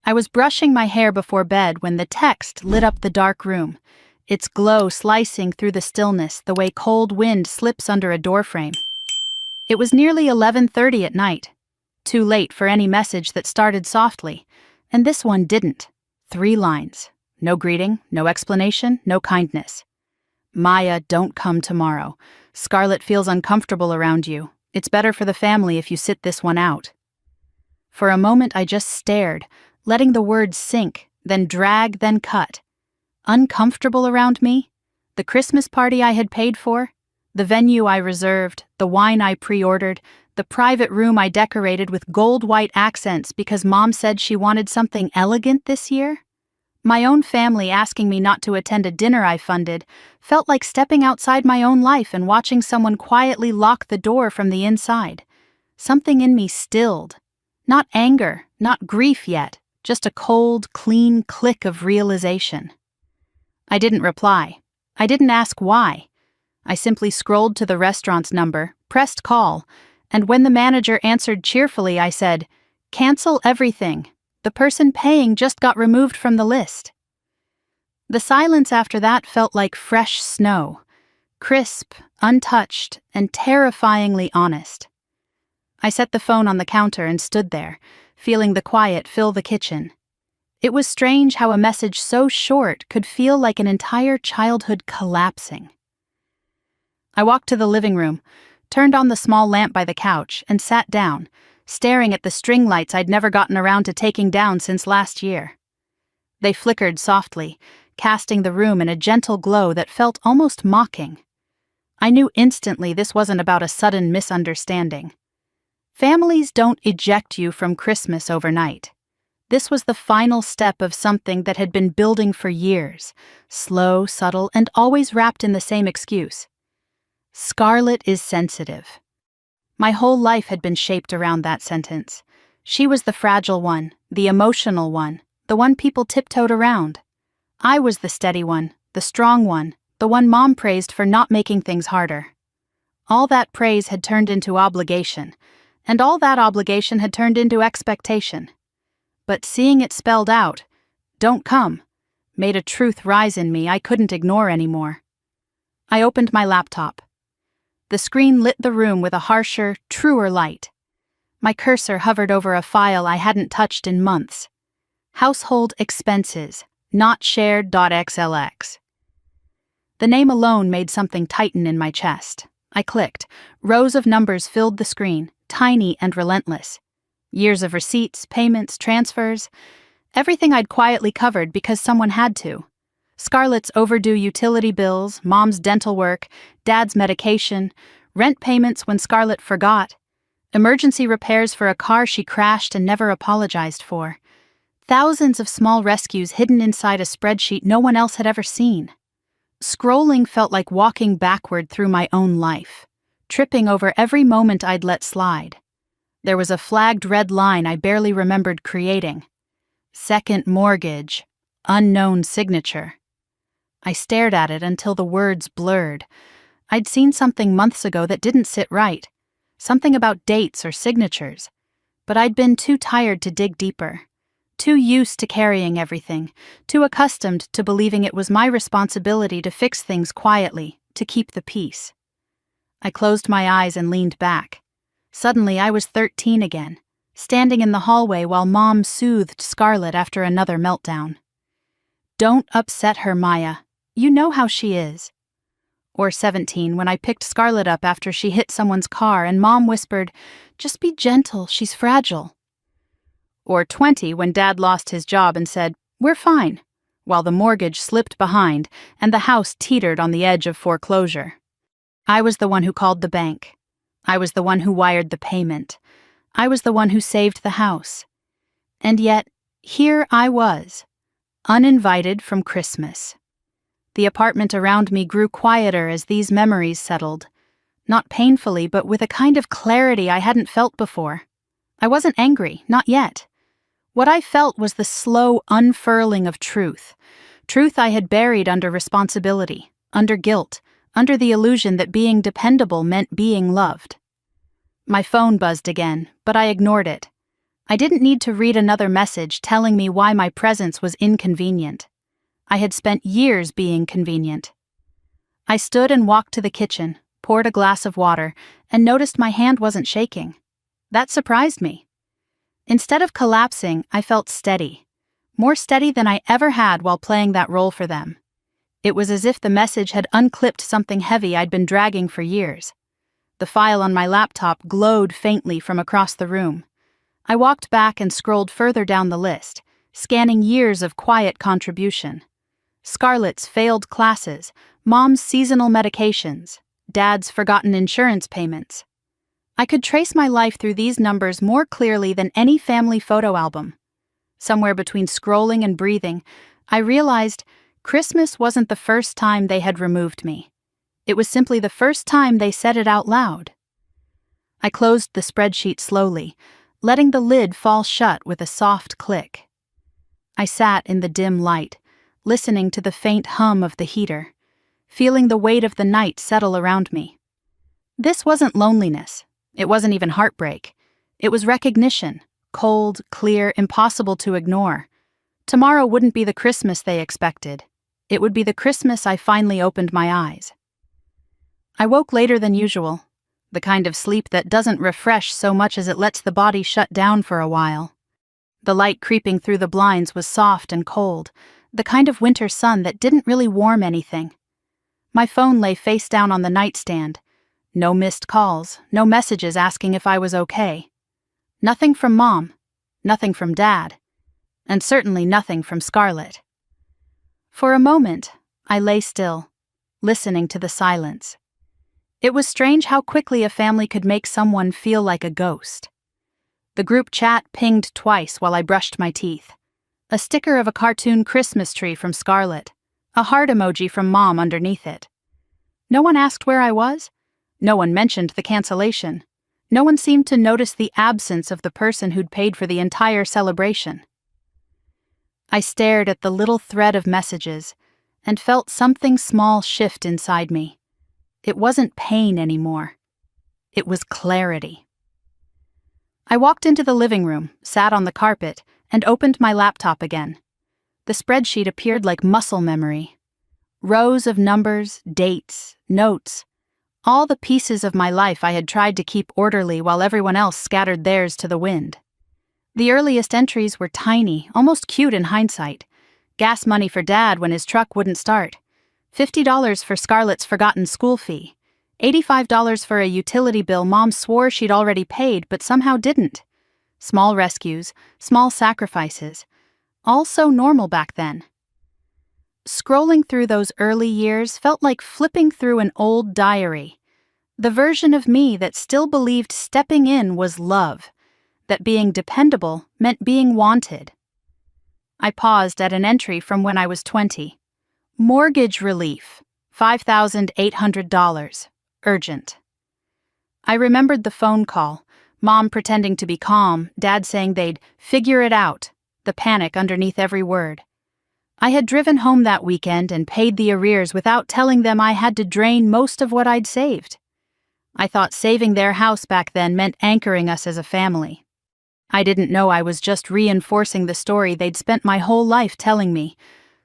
I was brushing my hair before bed when the text lit up the dark room, its glow slicing through the stillness the way cold wind slips under a doorframe. It was nearly 11:30 at night, too late for any message that started softly, and this one didn't. 3 lines. No greeting, no explanation, no kindness. Maya, don't come tomorrow. Scarlett feels uncomfortable around you. It's better for the family if you sit this one out. For a moment I just stared, letting the words sink, then drag, then cut. Uncomfortable around me? The Christmas party I had paid for? The venue I reserved, the wine I pre-ordered, the private room I decorated with gold-white accents because Mom said she wanted something elegant this year? My own family asking me not to attend a dinner I funded felt like stepping outside my own life and watching someone quietly lock the door from the inside. Something in me stilled. Not anger, not grief yet, just a cold, clean click of realization. I didn't reply. I didn't ask why. I simply scrolled to the restaurant's number, pressed call, and when the manager answered cheerfully, I said, "Cancel everything. The person paying just got removed from the list." The silence after that felt like fresh snow, crisp, untouched, and terrifyingly honest. I set the phone on the counter and stood there, feeling the quiet fill the kitchen. It was strange how a message so short could feel like an entire childhood collapsing. I walked to the living room, turned on the small lamp by the couch, and sat down, staring at the string lights I'd never gotten around to taking down since last year. They flickered softly, casting the room in a gentle glow that felt almost mocking. I knew instantly this wasn't about a sudden misunderstanding. Families don't eject you from Christmas overnight. This was the final step of something that had been building for years, slow, subtle, and always wrapped in the same excuse. Scarlett is sensitive. My whole life had been shaped around that sentence. She was the fragile one, the emotional one, the one people tiptoed around. I was the steady one, the strong one, the one Mom praised for not making things harder. All that praise had turned into obligation, and all that obligation had turned into expectation. But seeing it spelled out, "Don't come," made a truth rise in me I couldn't ignore anymore. I opened my laptop. The screen lit the room with a harsher, truer light. My cursor hovered over a file I hadn't touched in months. Household expenses, not shared.xlx. The name alone made something tighten in my chest. I clicked. Rows of numbers filled the screen, tiny and relentless. Years of receipts, payments, transfers. Everything I'd quietly covered because someone had to. Scarlett's overdue utility bills, Mom's dental work, Dad's medication, rent payments when Scarlett forgot, emergency repairs for a car she crashed and never apologized for. Thousands of small rescues hidden inside a spreadsheet no one else had ever seen. Scrolling felt like walking backward through my own life, tripping over every moment I'd let slide. There was a flagged red line I barely remembered creating. Second mortgage, unknown signature. I stared at it until the words blurred. I'd seen something months ago that didn't sit right, something about dates or signatures, but I'd been too tired to dig deeper, too used to carrying everything, too accustomed to believing it was my responsibility to fix things quietly, to keep the peace. I closed my eyes and leaned back. Suddenly I was 13 again, standing in the hallway while Mom soothed Scarlett after another meltdown. "Don't upset her, Maya. You know how she is." Or 17 when I picked Scarlett up after she hit someone's car and Mom whispered, "Just be gentle, she's fragile." Or 20 when Dad lost his job and said, "We're fine," while the mortgage slipped behind and the house teetered on the edge of foreclosure. I was the one who called the bank. I was the one who wired the payment. I was the one who saved the house. And yet, here I was, uninvited from Christmas. The apartment around me grew quieter as these memories settled, not painfully, but with a kind of clarity I hadn't felt before. I wasn't angry, not yet. What I felt was the slow unfurling of truth I had buried under responsibility, under guilt, under the illusion that being dependable meant being loved. My phone buzzed again, but I ignored it. I didn't need to read another message telling me why my presence was inconvenient. I had spent years being convenient. I stood and walked to the kitchen, poured a glass of water, and noticed my hand wasn't shaking. That surprised me. Instead of collapsing, I felt steady. More steady than I ever had while playing that role for them. It was as if the message had unclipped something heavy I'd been dragging for years. The file on my laptop glowed faintly from across the room. I walked back and scrolled further down the list, scanning years of quiet contribution. Scarlett's failed classes, Mom's seasonal medications, Dad's forgotten insurance payments. I could trace my life through these numbers more clearly than any family photo album. Somewhere between scrolling and breathing, I realized Christmas wasn't the first time they had removed me. It was simply the first time they said it out loud. I closed the spreadsheet slowly, letting the lid fall shut with a soft click. I sat in the dim light, listening to the faint hum of the heater, feeling the weight of the night settle around me. This wasn't loneliness. It wasn't even heartbreak. It was recognition, cold, clear, impossible to ignore. Tomorrow wouldn't be the Christmas they expected. It would be the Christmas I finally opened my eyes. I woke later than usual, the kind of sleep that doesn't refresh so much as it lets the body shut down for a while. The light creeping through the blinds was soft and cold, the kind of winter sun that didn't really warm anything. My phone lay face down on the nightstand. No missed calls, no messages asking if I was okay. Nothing from Mom, nothing from Dad, and certainly nothing from Scarlett. For a moment, I lay still, listening to the silence. It was strange how quickly a family could make someone feel like a ghost. The group chat pinged twice while I brushed my teeth. A sticker of a cartoon Christmas tree from Scarlett, a heart emoji from Mom underneath it. No one asked where I was. No one mentioned the cancellation. No one seemed to notice the absence of the person who'd paid for the entire celebration. I stared at the little thread of messages and felt something small shift inside me. It wasn't pain anymore. It was clarity. I walked into the living room, sat on the carpet, and opened my laptop again. The spreadsheet appeared like muscle memory. Rows of numbers, dates, notes, all the pieces of my life I had tried to keep orderly while everyone else scattered theirs to the wind. The earliest entries were tiny, almost cute in hindsight. Gas money for Dad when his truck wouldn't start. $50 for Scarlett's forgotten school fee. $85 for a utility bill Mom swore she'd already paid but somehow didn't. Small rescues, small sacrifices. All so normal back then. Scrolling through those early years felt like flipping through an old diary. The version of me that still believed stepping in was love, that being dependable meant being wanted. I paused at an entry from when I was 20. Mortgage relief, $5,800, urgent. I remembered the phone call, Mom pretending to be calm, Dad saying they'd figure it out, the panic underneath every word. I had driven home that weekend and paid the arrears without telling them I had to drain most of what I'd saved. I thought saving their house back then meant anchoring us as a family. I didn't know I was just reinforcing the story they'd spent my whole life telling me.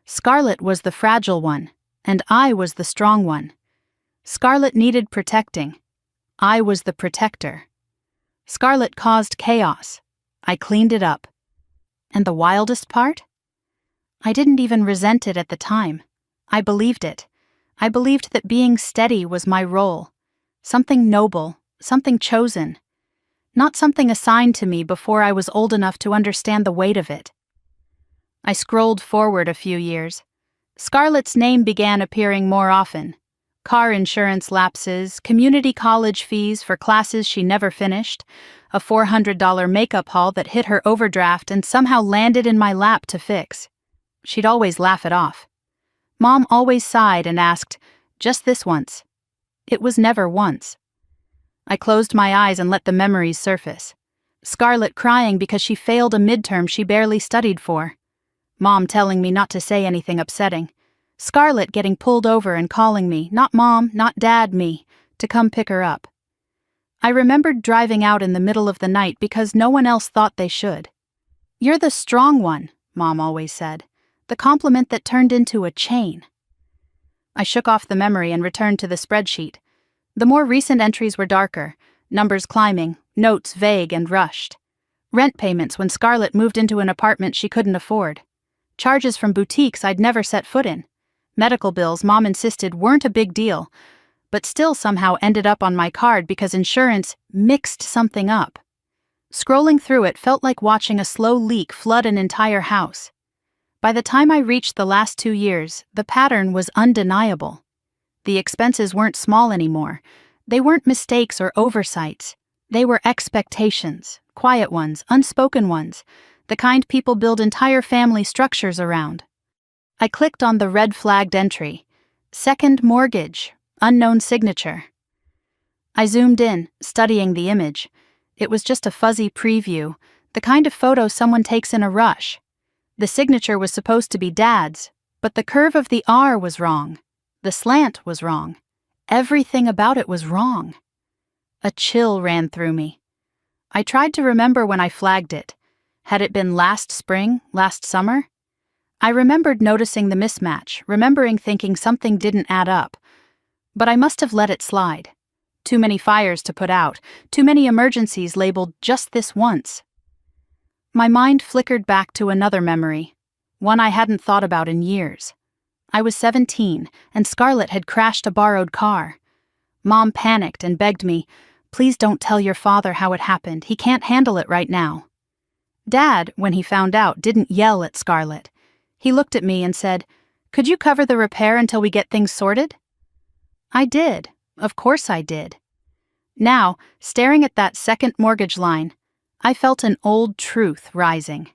Scarlett was the fragile one, and I was the strong one. Scarlett needed protecting. I was the protector. Scarlett caused chaos. I cleaned it up. And the wildest part? I didn't even resent it at the time. I believed it. I believed that being steady was my role. Something noble, something chosen. Not something assigned to me before I was old enough to understand the weight of it. I scrolled forward a few years. Scarlett's name began appearing more often. Car insurance lapses, community college fees for classes she never finished, a $400 makeup haul that hit her overdraft and somehow landed in my lap to fix. She'd always laugh it off. Mom always sighed and asked, "Just this once." It was never once. I closed my eyes and let the memories surface. Scarlett crying because she failed a midterm she barely studied for. Mom telling me not to say anything upsetting. Scarlett getting pulled over and calling me, not Mom, not Dad, me, to come pick her up. I remembered driving out in the middle of the night because no one else thought they should. "You're the strong one," Mom always said, the compliment that turned into a chain. I shook off the memory and returned to the spreadsheet. The more recent entries were darker, numbers climbing, notes vague and rushed. Rent payments when Scarlett moved into an apartment she couldn't afford. Charges from boutiques I'd never set foot in. Medical bills Mom insisted weren't a big deal, but still somehow ended up on my card because insurance mixed something up. Scrolling through it felt like watching a slow leak flood an entire house. By the time I reached the last 2 years, the pattern was undeniable. The expenses weren't small anymore. They weren't mistakes or oversights. They were expectations, quiet ones, unspoken ones, the kind people build entire family structures around. I clicked on the red-flagged entry. Second mortgage, unknown signature. I zoomed in, studying the image. It was just a fuzzy preview, the kind of photo someone takes in a rush. The signature was supposed to be Dad's, but the curve of the R was wrong. The slant was wrong. Everything about it was wrong. A chill ran through me. I tried to remember when I flagged it. Had it been last spring, last summer? I remembered noticing the mismatch, remembering thinking something didn't add up. But I must have let it slide. Too many fires to put out, too many emergencies labeled just this once. My mind flickered back to another memory, one I hadn't thought about in years. I was 17, and Scarlett had crashed a borrowed car. Mom panicked and begged me, "Please don't tell your father how it happened. He can't handle it right now." Dad, when he found out, didn't yell at Scarlett. He looked at me and said, "Could you cover the repair until we get things sorted?" I did. Of course I did. Now, staring at that second mortgage line, I felt an old truth rising.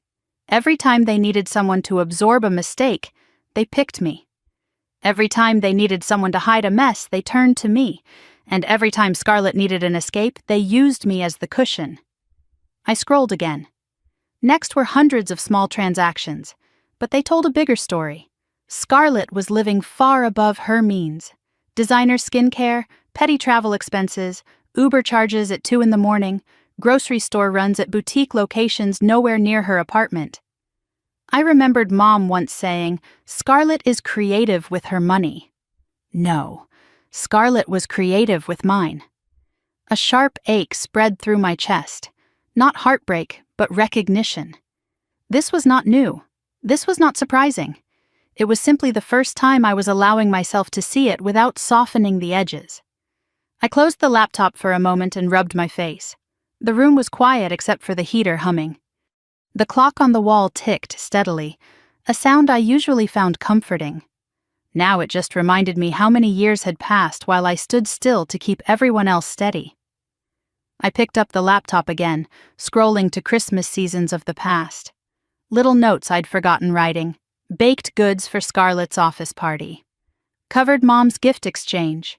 Every time they needed someone to absorb a mistake, they picked me. Every time they needed someone to hide a mess, they turned to me. And every time Scarlett needed an escape, they used me as the cushion. I scrolled again. Next were hundreds of small transactions, but they told a bigger story. Scarlett was living far above her means. Designer skincare, petty travel expenses, Uber charges at 2 a.m, grocery store runs at boutique locations nowhere near her apartment. I remembered Mom once saying, "Scarlett is creative with her money." No, Scarlett was creative with mine. A sharp ache spread through my chest. Not heartbreak, but recognition. This was not new. This was not surprising. It was simply the first time I was allowing myself to see it without softening the edges. I closed the laptop for a moment and rubbed my face. The room was quiet except for the heater humming. The clock on the wall ticked steadily, a sound I usually found comforting. Now it just reminded me how many years had passed while I stood still to keep everyone else steady. I picked up the laptop again, scrolling to Christmas seasons of the past. Little notes I'd forgotten writing. Baked goods for Scarlett's office party. Covered Mom's gift exchange.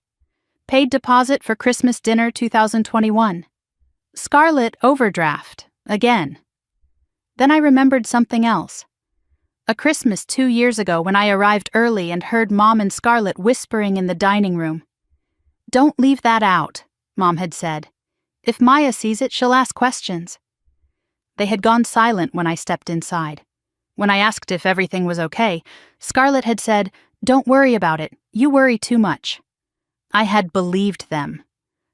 Paid deposit for Christmas dinner 2021. Scarlett overdraft, again. Then I remembered something else. A Christmas 2 years ago when I arrived early and heard Mom and Scarlett whispering in the dining room. "Don't leave that out," Mom had said. "If Maya sees it, she'll ask questions." They had gone silent when I stepped inside. When I asked if everything was okay, Scarlett had said, "Don't worry about it, you worry too much." I had believed them.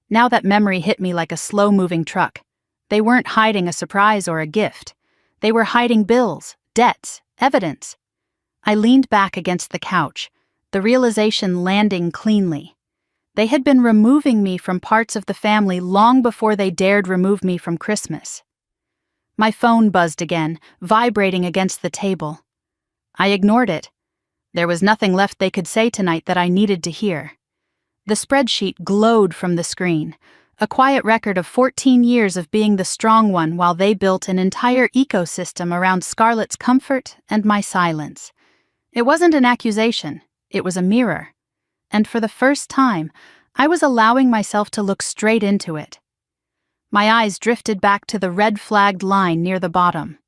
Now that memory hit me like a slow-moving truck. They weren't hiding a surprise or a gift. They were hiding bills, debts, evidence. I leaned back against the couch, the realization landing cleanly. They had been removing me from parts of the family long before they dared remove me from Christmas. My phone buzzed again, vibrating against the table. I ignored it. There was nothing left they could say tonight that I needed to hear. The spreadsheet glowed from the screen, a quiet record of 14 years of being the strong one while they built an entire ecosystem around Scarlett's comfort and my silence. It wasn't an accusation, it was a mirror. And for the first time, I was allowing myself to look straight into it. My eyes drifted back to the red-flagged line near the bottom.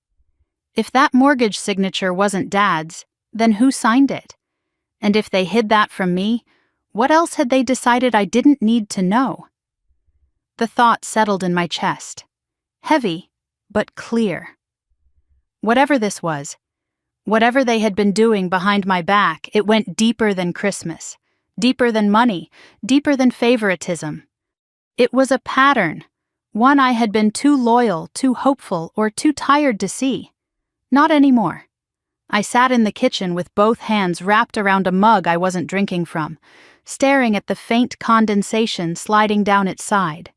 If that mortgage signature wasn't Dad's, then who signed it? And if they hid that from me, what else had they decided I didn't need to know? The thought settled in my chest. Heavy, but clear. Whatever this was, whatever they had been doing behind my back, it went deeper than Christmas, deeper than money, deeper than favoritism. It was a pattern, one I had been too loyal, too hopeful, or too tired to see. Not anymore. I sat in the kitchen with both hands wrapped around a mug I wasn't drinking from, staring at the faint condensation sliding down its side.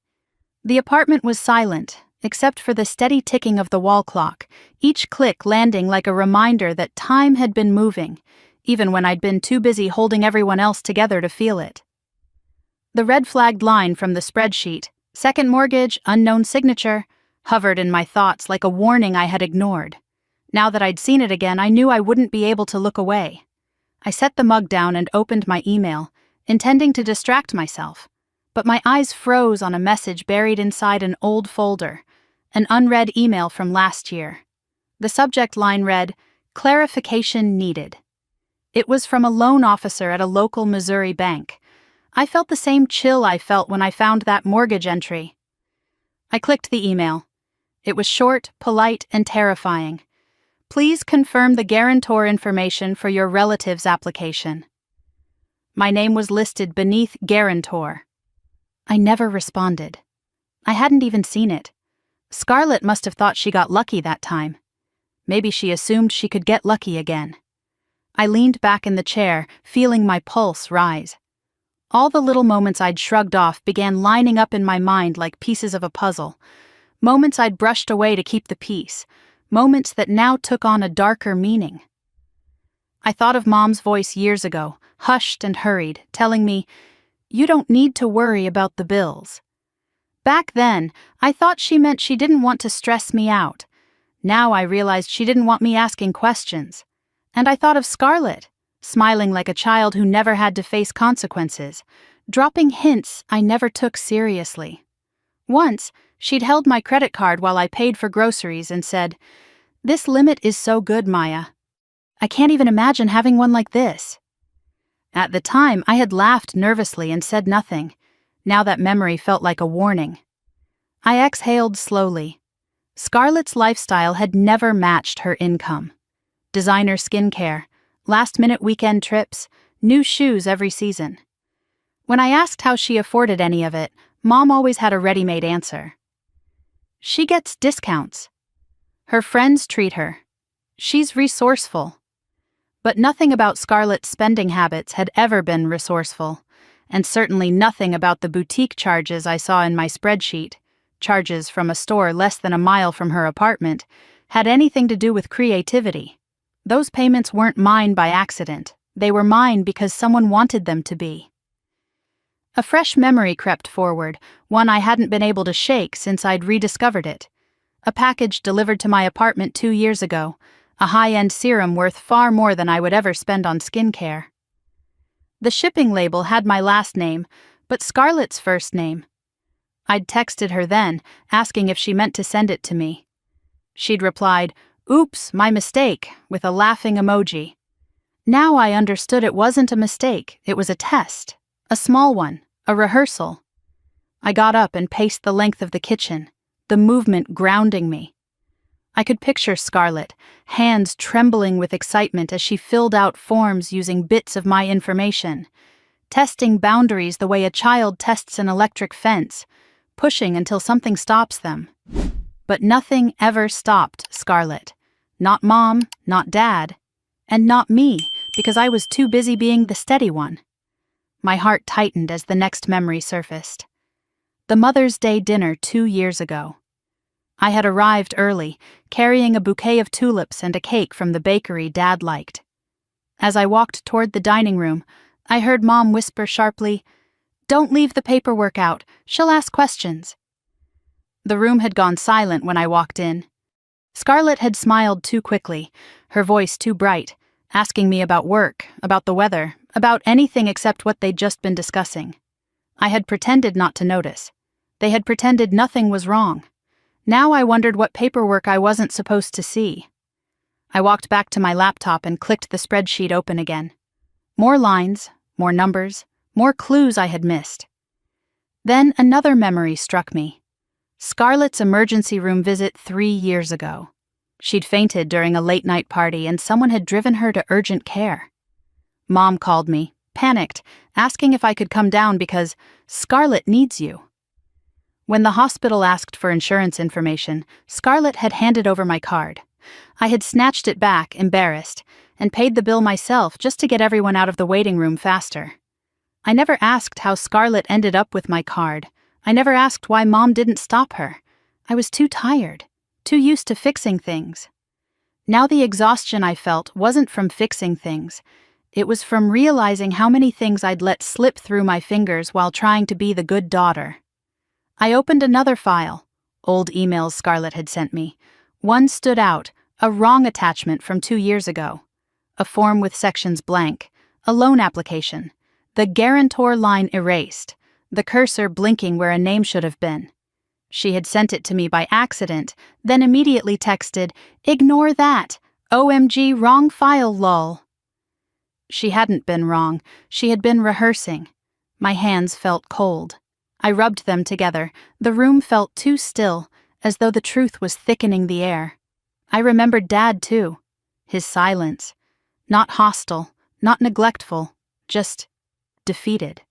The apartment was silent, except for the steady ticking of the wall clock, each click landing like a reminder that time had been moving, even when I'd been too busy holding everyone else together to feel it. The red-flagged line from the spreadsheet, second mortgage, unknown signature, hovered in my thoughts like a warning I had ignored. Now that I'd seen it again, I knew I wouldn't be able to look away. I set the mug down and opened my email, intending to distract myself, but my eyes froze on a message buried inside an old folder, an unread email from last year. The subject line read, "Clarification needed." It was from a loan officer at a local Missouri bank. I felt the same chill I felt when I found that mortgage entry. I clicked the email. It was short, polite, and terrifying. "Please confirm the guarantor information for your relative's application." My name was listed beneath guarantor. I never responded. I hadn't even seen it. Scarlett must have thought she got lucky that time. Maybe she assumed she could get lucky again. I leaned back in the chair, feeling my pulse rise. All the little moments I'd shrugged off began lining up in my mind like pieces of a puzzle. Moments I'd brushed away to keep the peace. Moments that now took on a darker meaning. I thought of Mom's voice years ago, hushed and hurried, telling me, "You don't need to worry about the bills." Back then, I thought she meant she didn't want to stress me out. Now I realized she didn't want me asking questions. And I thought of Scarlett, smiling like a child who never had to face consequences, dropping hints I never took seriously. Once, she'd held my credit card while I paid for groceries and said, "This limit is so good, Maya. I can't even imagine having one like this." At the time, I had laughed nervously and said nothing. Now that memory felt like a warning. I exhaled slowly. Scarlett's lifestyle had never matched her income. Designer skincare, last-minute weekend trips, new shoes every season. When I asked how she afforded any of it, Mom always had a ready-made answer. "She gets discounts. Her friends treat her. She's resourceful." But nothing about Scarlett's spending habits had ever been resourceful, and certainly nothing about the boutique charges I saw in my spreadsheet, charges from a store less than a mile from her apartment, had anything to do with creativity. Those payments weren't mine by accident. They were mine because someone wanted them to be. A fresh memory crept forward, one I hadn't been able to shake since I'd rediscovered it. A package delivered to my apartment 2 years ago, a high-end serum worth far more than I would ever spend on skincare. The shipping label had my last name, but Scarlett's first name. I'd texted her then, asking if she meant to send it to me. She'd replied, "Oops, my mistake," with a laughing emoji. Now I understood it wasn't a mistake, it was a test. A small one, a rehearsal. I got up and paced the length of the kitchen, the movement grounding me. I could picture Scarlett, hands trembling with excitement as she filled out forms using bits of my information, testing boundaries the way a child tests an electric fence, pushing until something stops them. But nothing ever stopped Scarlett. Not Mom, not Dad, and not me, because I was too busy being the steady one. My heart tightened as the next memory surfaced. The Mother's Day dinner 2 years ago. I had arrived early, carrying a bouquet of tulips and a cake from the bakery Dad liked. As I walked toward the dining room, I heard Mom whisper sharply, "Don't leave the paperwork out. She'll ask questions." The room had gone silent when I walked in. Scarlett had smiled too quickly, her voice too bright, asking me about work, about the weather, about anything except what they'd just been discussing. I had pretended not to notice. They had pretended nothing was wrong. Now I wondered what paperwork I wasn't supposed to see. I walked back to my laptop and clicked the spreadsheet open again. More lines, more numbers, more clues I had missed. Then another memory struck me. Scarlett's emergency room visit 3 years ago. She'd fainted during a late-night party and someone had driven her to urgent care. Mom called me, panicked, asking if I could come down because Scarlett needs you. When the hospital asked for insurance information, Scarlett had handed over my card. I had snatched it back, embarrassed, and paid the bill myself just to get everyone out of the waiting room faster. I never asked how Scarlett ended up with my card. I never asked why Mom didn't stop her. I was too tired, too used to fixing things. Now the exhaustion I felt wasn't from fixing things. It was from realizing how many things I'd let slip through my fingers while trying to be the good daughter. I opened another file, old emails Scarlett had sent me. One stood out, a wrong attachment from 2 years ago. A form with sections blank, a loan application, the guarantor line erased, the cursor blinking where a name should have been. She had sent it to me by accident, then immediately texted, "Ignore that! OMG, wrong file, lol." She hadn't been wrong, she had been rehearsing. My hands felt cold. I rubbed them together. The room felt too still, as though the truth was thickening the air. I remembered Dad, too. His silence. Not hostile, not neglectful, just defeated.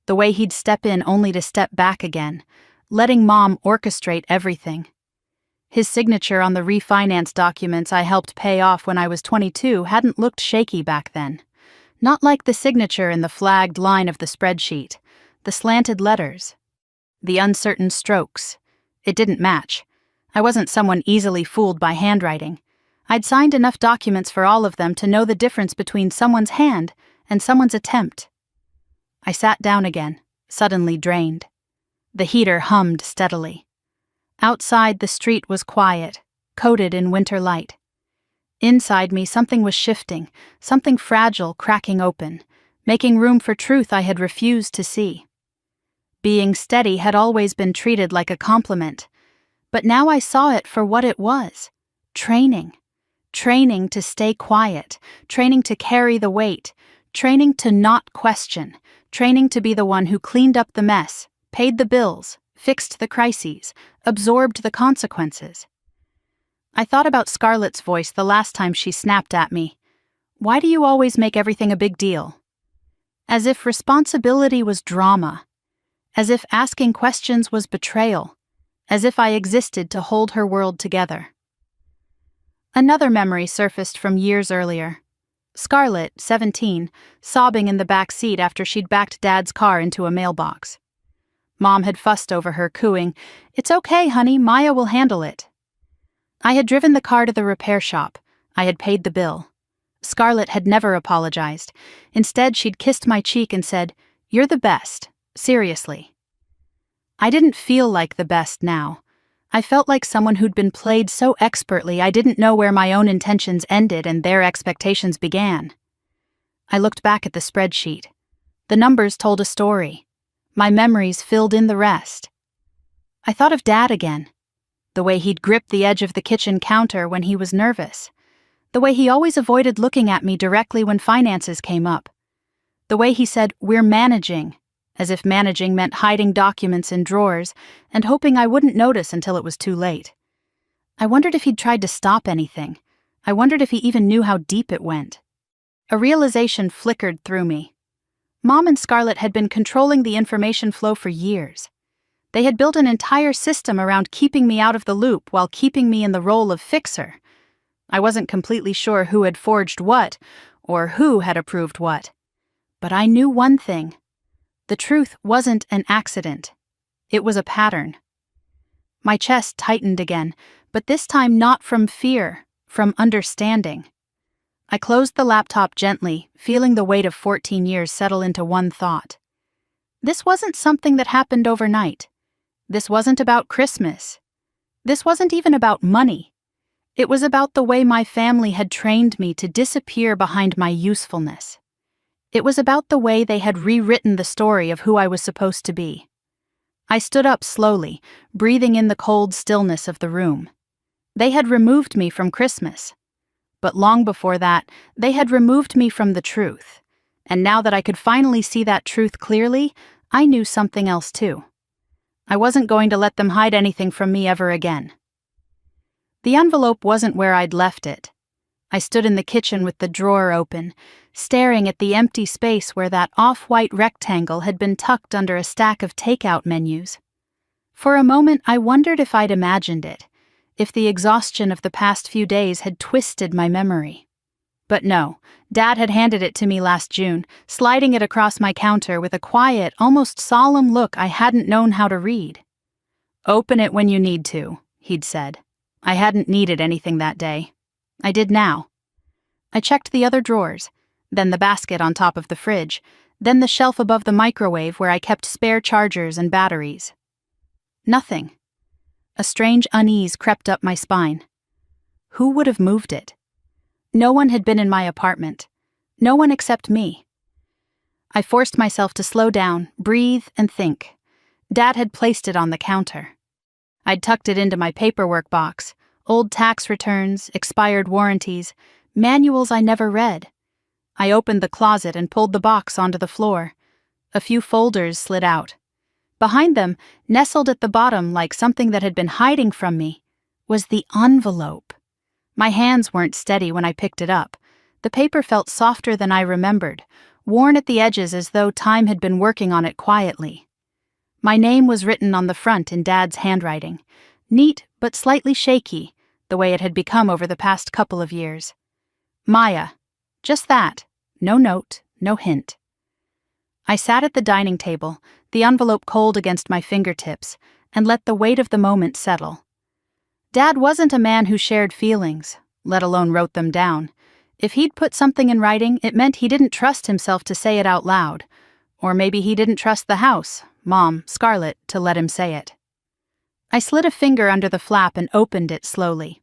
The way he'd step in only to step back again, letting Mom orchestrate everything. His signature on the refinance documents I helped pay off when I was 22 hadn't looked shaky back then. Not like the signature in the flagged line of the spreadsheet. The slanted letters. The uncertain strokes. It didn't match. I wasn't someone easily fooled by handwriting. I'd signed enough documents for all of them to know the difference between someone's hand and someone's attempt. I sat down again, suddenly drained. The heater hummed steadily. Outside, the street was quiet, coated in winter light. Inside me, something was shifting, something fragile cracking open, making room for truth I had refused to see. Being steady had always been treated like a compliment, but now I saw it for what it was. Training. Training to stay quiet, training to carry the weight, training to not question, training to be the one who cleaned up the mess, paid the bills, fixed the crises, absorbed the consequences. I thought about Scarlett's voice the last time she snapped at me. "Why do you always make everything a big deal?" As if responsibility was drama. As if asking questions was betrayal. As if I existed to hold her world together. Another memory surfaced from years earlier. Scarlett, 17, sobbing in the back seat after she'd backed Dad's car into a mailbox. Mom had fussed over her, cooing, "It's okay, honey, Maya will handle it." I had driven the car to the repair shop. I had paid the bill. Scarlett had never apologized. Instead, she'd kissed my cheek and said, "You're the best. Seriously." I didn't feel like the best now. I felt like someone who'd been played so expertly I didn't know where my own intentions ended and their expectations began. I looked back at the spreadsheet. The numbers told a story. My memories filled in the rest. I thought of Dad again. The way he'd grip the edge of the kitchen counter when he was nervous. The way he always avoided looking at me directly when finances came up. The way he said, "We're managing," as if managing meant hiding documents in drawers and hoping I wouldn't notice until it was too late. I wondered if he'd tried to stop anything. I wondered if he even knew how deep it went. A realization flickered through me. Mom and Scarlett had been controlling the information flow for years. They had built an entire system around keeping me out of the loop while keeping me in the role of fixer. I wasn't completely sure who had forged what, or who had approved what. But I knew one thing. The truth wasn't an accident. It was a pattern. My chest tightened again, but this time not from fear, from understanding. I closed the laptop gently, feeling the weight of 14 years settle into one thought. This wasn't something that happened overnight. This wasn't about Christmas. This wasn't even about money. It was about the way my family had trained me to disappear behind my usefulness. It was about the way they had rewritten the story of who I was supposed to be. I stood up slowly, breathing in the cold stillness of the room. They had removed me from Christmas. But long before that, they had removed me from the truth. And now that I could finally see that truth clearly, I knew something else too. I wasn't going to let them hide anything from me ever again. The envelope wasn't where I'd left it. I stood in the kitchen with the drawer open, staring at the empty space where that off-white rectangle had been tucked under a stack of takeout menus. For a moment, I wondered if I'd imagined it, if the exhaustion of the past few days had twisted my memory. But no, Dad had handed it to me last June, sliding it across my counter with a quiet, almost solemn look I hadn't known how to read. "Open it when you need to," he'd said. I hadn't needed anything that day. I did now. I checked the other drawers, then the basket on top of the fridge, then the shelf above the microwave where I kept spare chargers and batteries. Nothing. A strange unease crept up my spine. Who would have moved it? No one had been in my apartment. No one except me. I forced myself to slow down, breathe, and think. Dad had placed it on the counter. I'd tucked it into my paperwork box, old tax returns, expired warranties, manuals I never read. I opened the closet and pulled the box onto the floor. A few folders slid out. Behind them, nestled at the bottom like something that had been hiding from me, was the envelope. My hands weren't steady when I picked it up. The paper felt softer than I remembered, worn at the edges as though time had been working on it quietly. My name was written on the front in Dad's handwriting, neat but slightly shaky, the way it had become over the past couple of years. Maya. Just that. No note, no hint. I sat at the dining table, the envelope cold against my fingertips, and let the weight of the moment settle. Dad wasn't a man who shared feelings, let alone wrote them down. If he'd put something in writing, it meant he didn't trust himself to say it out loud. Or maybe he didn't trust the house, Mom, Scarlett, to let him say it. I slid a finger under the flap and opened it slowly.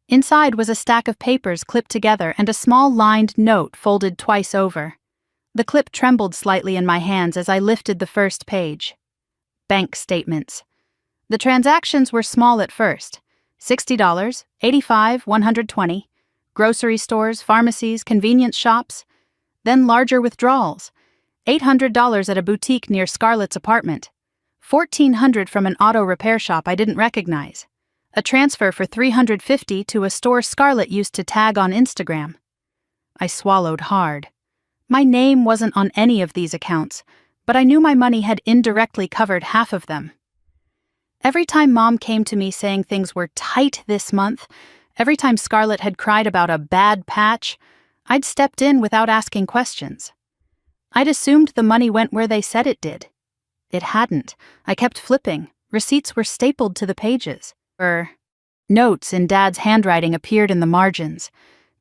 Inside was a stack of papers clipped together and a small lined note folded twice over. The clip trembled slightly in my hands as I lifted the first page. Bank statements. The transactions were small at first. $60, $85, $120. Grocery stores, pharmacies, convenience shops. Then larger withdrawals. $800 at a boutique near Scarlett's apartment. $1,400 from an auto repair shop I didn't recognize. A transfer for $350 to a store Scarlett used to tag on Instagram. I swallowed hard. My name wasn't on any of these accounts, but I knew my money had indirectly covered half of them. Every time Mom came to me saying things were tight this month, every time Scarlett had cried about a bad patch, I'd stepped in without asking questions. I'd assumed the money went where they said it did. It hadn't. I kept flipping. Receipts were stapled to the pages. Notes in Dad's handwriting appeared in the margins,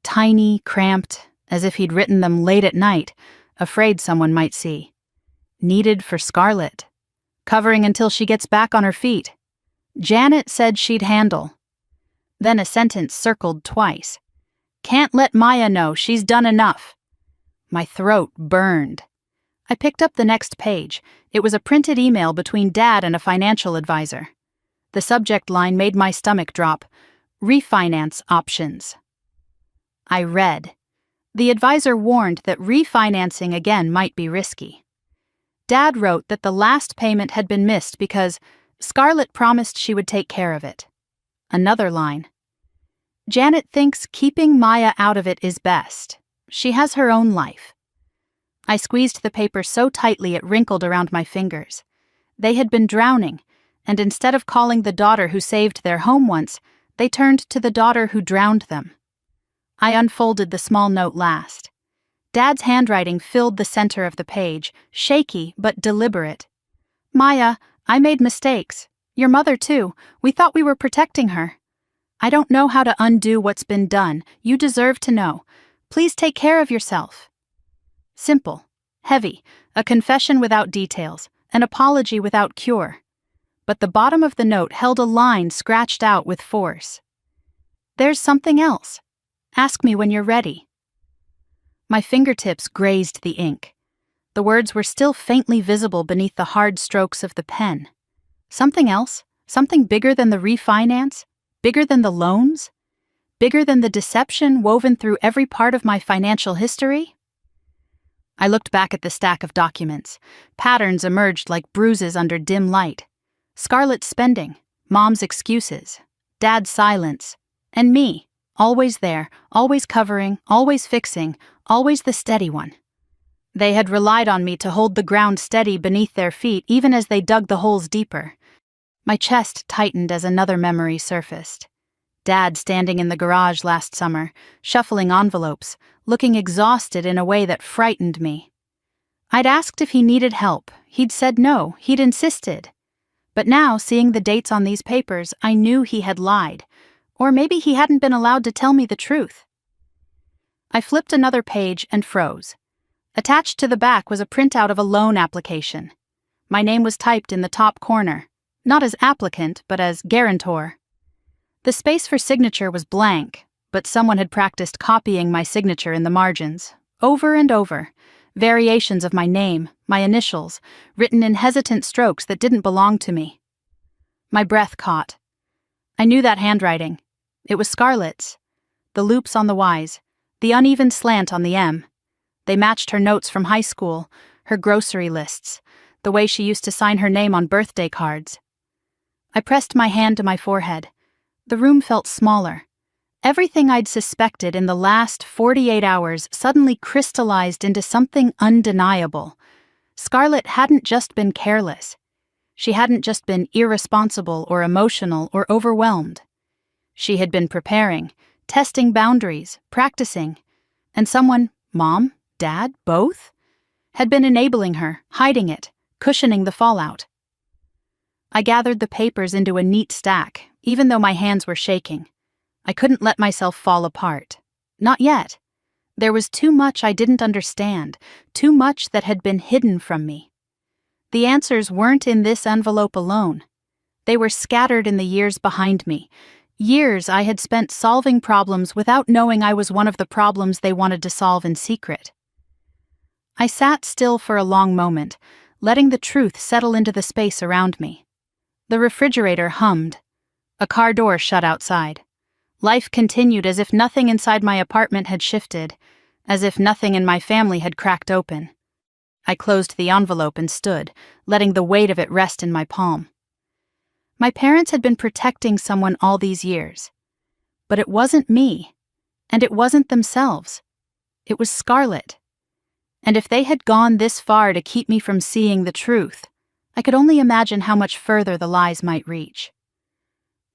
tiny, cramped, as if he'd written them late at night, afraid someone might see. Needed for Scarlett. Covering until she gets back on her feet. Janet said she'd handle. Then a sentence circled twice. Can't let Maya know, she's done enough. My throat burned. I picked up the next page. It was a printed email between Dad and a financial advisor. The subject line made my stomach drop. Refinance options. I read. The advisor warned that refinancing again might be risky. Dad wrote that the last payment had been missed because Scarlett promised she would take care of it. Another line. Janet thinks keeping Maya out of it is best. She has her own life. I squeezed the paper so tightly it wrinkled around my fingers. They had been drowning, and instead of calling the daughter who saved their home once, they turned to the daughter who drowned them. I unfolded the small note last. Dad's handwriting filled the center of the page, shaky but deliberate. Maya, I made mistakes. Your mother too. We thought we were protecting her. I don't know how to undo what's been done. You deserve to know. Please take care of yourself. Simple, heavy, a confession without details, an apology without cure. But the bottom of the note held a line scratched out with force. There's something else. Ask me when you're ready. My fingertips grazed the ink. The words were still faintly visible beneath the hard strokes of the pen. Something else? Something bigger than the refinance? Bigger than the loans? Bigger than the deception woven through every part of my financial history? I looked back at the stack of documents. Patterns emerged like bruises under dim light. Scarlett's spending, Mom's excuses, Dad's silence, and me, always there, always covering, always fixing, always the steady one. They had relied on me to hold the ground steady beneath their feet even as they dug the holes deeper. My chest tightened as another memory surfaced. Dad standing in the garage last summer, shuffling envelopes, looking exhausted in a way that frightened me. I'd asked if he needed help. He'd said no, he'd insisted. But now, seeing the dates on these papers, I knew he had lied. Or maybe he hadn't been allowed to tell me the truth. I flipped another page and froze. Attached to the back was a printout of a loan application. My name was typed in the top corner, not as applicant, but as guarantor. The space for signature was blank, but someone had practiced copying my signature in the margins, over and over, variations of my name, my initials, written in hesitant strokes that didn't belong to me. My breath caught. I knew that handwriting. It was Scarlett's. The loops on the Y's, the uneven slant on the M. They matched her notes from high school, her grocery lists, the way she used to sign her name on birthday cards. I pressed my hand to my forehead. The room felt smaller. Everything I'd suspected in the last 48 hours suddenly crystallized into something undeniable. Scarlett hadn't just been careless. She hadn't just been irresponsible or emotional or overwhelmed. She had been preparing, testing boundaries, practicing, and someone, Mom, Dad, both, had been enabling her, hiding it, cushioning the fallout. I gathered the papers into a neat stack, even though my hands were shaking. I couldn't let myself fall apart. Not yet. There was too much I didn't understand, too much that had been hidden from me. The answers weren't in this envelope alone. They were scattered in the years behind me, years I had spent solving problems without knowing I was one of the problems they wanted to solve in secret. I sat still for a long moment, letting the truth settle into the space around me. The refrigerator hummed. A car door shut outside. Life continued as if nothing inside my apartment had shifted, as if nothing in my family had cracked open. I closed the envelope and stood, letting the weight of it rest in my palm. My parents had been protecting someone all these years. But it wasn't me, and it wasn't themselves. It was Scarlett. And if they had gone this far to keep me from seeing the truth, I could only imagine how much further the lies might reach.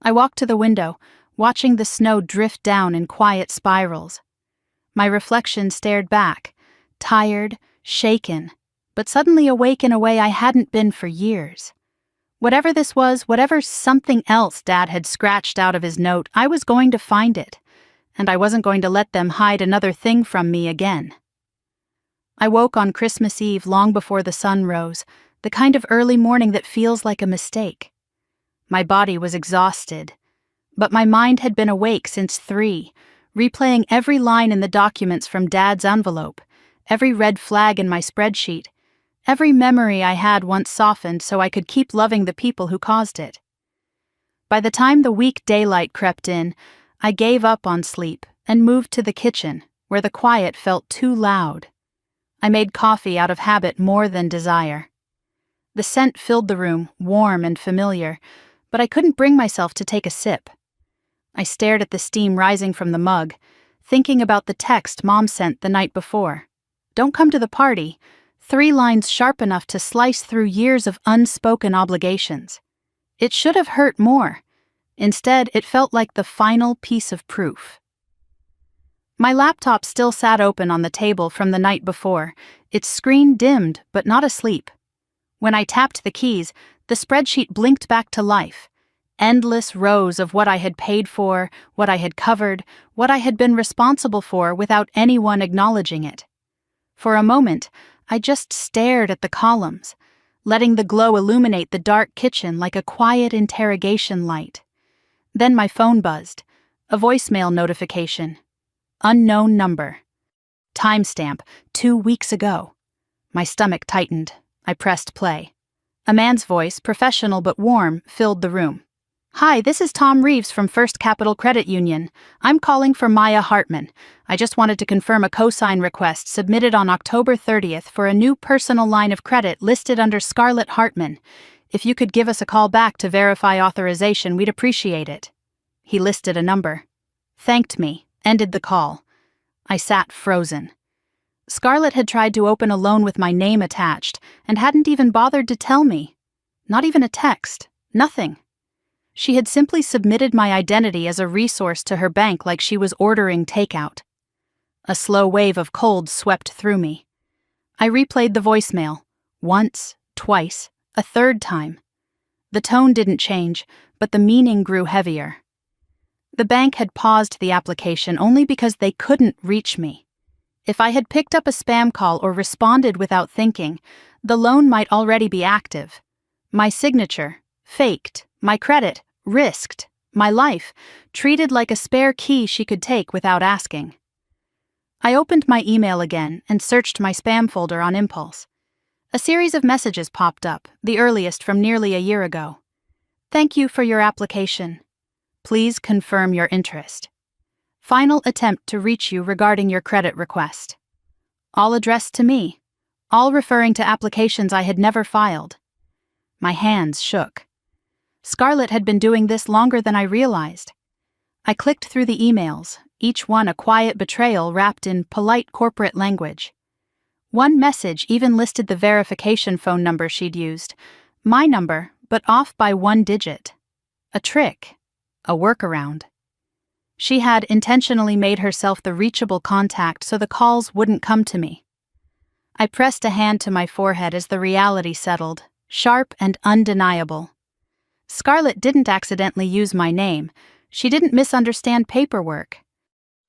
I walked to the window, watching the snow drift down in quiet spirals. My reflection stared back, tired, shaken, but suddenly awake in a way I hadn't been for years. Whatever this was, whatever something else Dad had scratched out of his note, I was going to find it, and I wasn't going to let them hide another thing from me again. I woke on Christmas Eve long before the sun rose, the kind of early morning that feels like a mistake. My body was exhausted, but my mind had been awake since 3, replaying every line in the documents from Dad's envelope, every red flag in my spreadsheet, every memory I had once softened so I could keep loving the people who caused it. By the time the weak daylight crept in, I gave up on sleep and moved to the kitchen, where the quiet felt too loud. I made coffee out of habit more than desire. The scent filled the room, warm and familiar, but I couldn't bring myself to take a sip. I stared at the steam rising from the mug, thinking about the text Mom sent the night before. Don't come to the party. 3 lines sharp enough to slice through years of unspoken obligations. It should have hurt more. Instead, it felt like the final piece of proof. My laptop still sat open on the table from the night before, its screen dimmed but not asleep. When I tapped the keys, the spreadsheet blinked back to life. Endless rows of what I had paid for, what I had covered, what I had been responsible for without anyone acknowledging it. For a moment, I just stared at the columns, letting the glow illuminate the dark kitchen like a quiet interrogation light. Then my phone buzzed, a voicemail notification. Unknown number. Timestamp, 2 weeks ago. My stomach tightened. I pressed play. A man's voice, professional but warm, filled the room. Hi, this is Tom Reeves from First Capital Credit Union. I'm calling for Maya Hartman. I just wanted to confirm a cosign request submitted on October 30th for a new personal line of credit listed under Scarlett Hartman. If you could give us a call back to verify authorization, we'd appreciate it. He listed a number. Thanked me, ended the call. I sat frozen. Scarlett had tried to open a loan with my name attached and hadn't even bothered to tell me. Not even a text. Nothing. She had simply submitted my identity as a resource to her bank like she was ordering takeout. A slow wave of cold swept through me. I replayed the voicemail. Once, twice, a third time. The tone didn't change, but the meaning grew heavier. The bank had paused the application only because they couldn't reach me. If I had picked up a spam call or responded without thinking, the loan might already be active. My signature, faked. My credit, risked. My life, treated like a spare key she could take without asking. I opened my email again and searched my spam folder on impulse. A series of messages popped up, the earliest from nearly a year ago. Thank you for your application. Please confirm your interest. Final attempt to reach you regarding your credit request. All addressed to me, all referring to applications I had never filed. My hands shook. Scarlett had been doing this longer than I realized. I clicked through the emails, each one a quiet betrayal wrapped in polite corporate language. One message even listed the verification phone number she'd used. My number, but off by one digit. A trick. A workaround. She had intentionally made herself the reachable contact so the calls wouldn't come to me. I pressed a hand to my forehead as the reality settled, sharp and undeniable. Scarlett didn't accidentally use my name. She didn't misunderstand paperwork.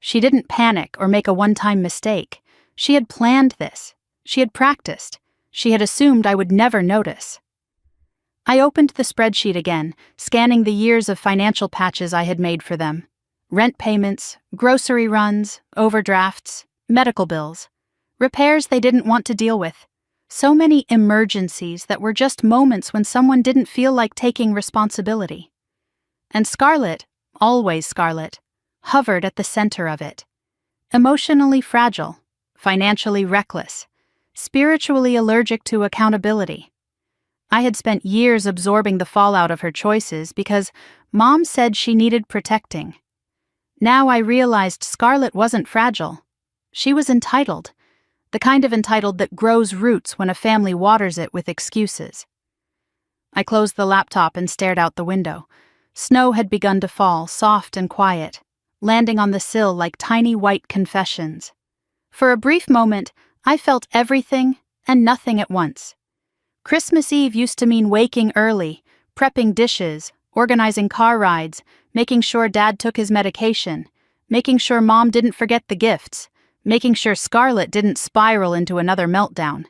She didn't panic or make a one-time mistake. She had planned this. She had practiced. She had assumed I would never notice. I opened the spreadsheet again, scanning the years of financial patches I had made for them. Rent payments, grocery runs, overdrafts, medical bills. Repairs they didn't want to deal with. So many emergencies that were just moments when someone didn't feel like taking responsibility. And Scarlett, always Scarlett, hovered at the center of it. Emotionally fragile, financially reckless, spiritually allergic to accountability. I had spent years absorbing the fallout of her choices because Mom said she needed protecting. Now I realized Scarlett wasn't fragile. She was entitled. The kind of entitled that grows roots when a family waters it with excuses. I closed the laptop and stared out the window. Snow had begun to fall, soft and quiet, landing on the sill like tiny white confessions. For a brief moment, I felt everything and nothing at once. Christmas Eve used to mean waking early, prepping dishes, organizing car rides, making sure Dad took his medication, making sure Mom didn't forget the gifts, making sure Scarlett didn't spiral into another meltdown.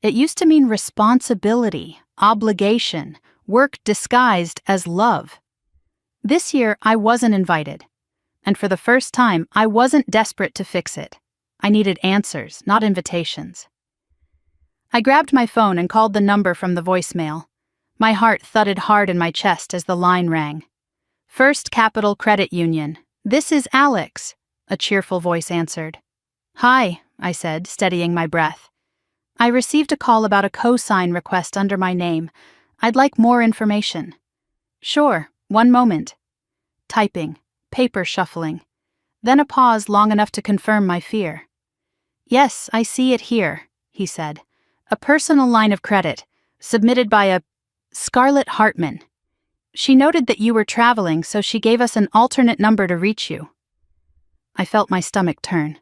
It used to mean responsibility, obligation, work disguised as love. This year, I wasn't invited. And for the first time, I wasn't desperate to fix it. I needed answers, not invitations. I grabbed my phone and called the number from the voicemail. My heart thudded hard in my chest as the line rang. First Capital Credit Union. This is Alex, a cheerful voice answered. Hi, I said, steadying my breath. I received a call about a cosign request under my name. I'd like more information. Sure, one moment. Typing, paper shuffling. Then a pause long enough to confirm my fear. Yes, I see it here, he said. A personal line of credit, submitted by a Scarlett Hartman. She noted that you were traveling, so she gave us an alternate number to reach you. I felt my stomach turn.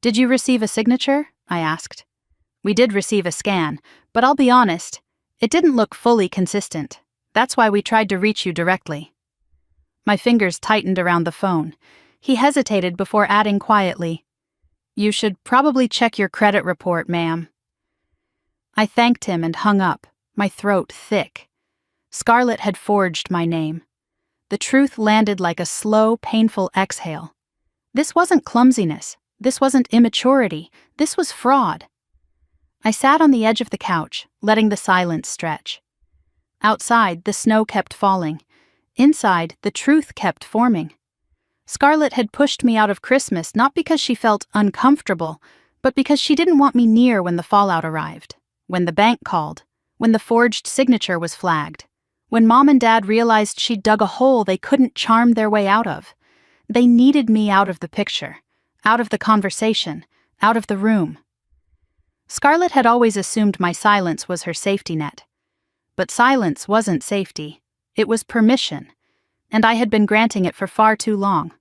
Did you receive a signature? I asked. We did receive a scan, but I'll be honest, it didn't look fully consistent. That's why we tried to reach you directly. My fingers tightened around the phone. He hesitated before adding quietly, You should probably check your credit report, ma'am. I thanked him and hung up, my throat thick. Scarlett had forged my name. The truth landed like a slow, painful exhale. This wasn't clumsiness. This wasn't immaturity. This was fraud. I sat on the edge of the couch, letting the silence stretch. Outside, the snow kept falling. Inside, the truth kept forming. Scarlett had pushed me out of Christmas not because she felt uncomfortable, but because she didn't want me near when the fallout arrived, when the bank called, when the forged signature was flagged, when Mom and Dad realized she'd dug a hole they couldn't charm their way out of. They needed me out of the picture, out of the conversation, out of the room. Scarlett had always assumed my silence was her safety net. But silence wasn't safety, it was permission, and I had been granting it for far too long.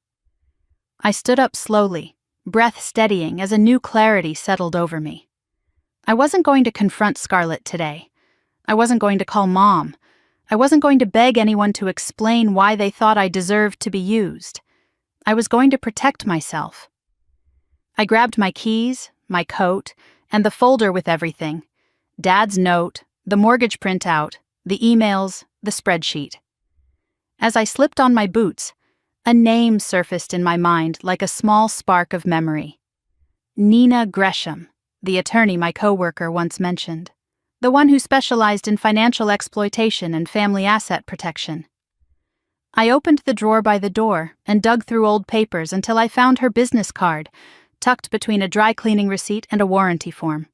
I stood up slowly, breath steadying as a new clarity settled over me. I wasn't going to confront Scarlett today. I wasn't going to call Mom. I wasn't going to beg anyone to explain why they thought I deserved to be used. I was going to protect myself. I grabbed my keys, my coat, and the folder with everything. Dad's note, the mortgage printout, the emails, the spreadsheet. As I slipped on my boots, a name surfaced in my mind like a small spark of memory. Nina Gresham, the attorney my coworker once mentioned, the one who specialized in financial exploitation and family asset protection. I opened the drawer by the door and dug through old papers until I found her business card, tucked between a dry cleaning receipt and a warranty form.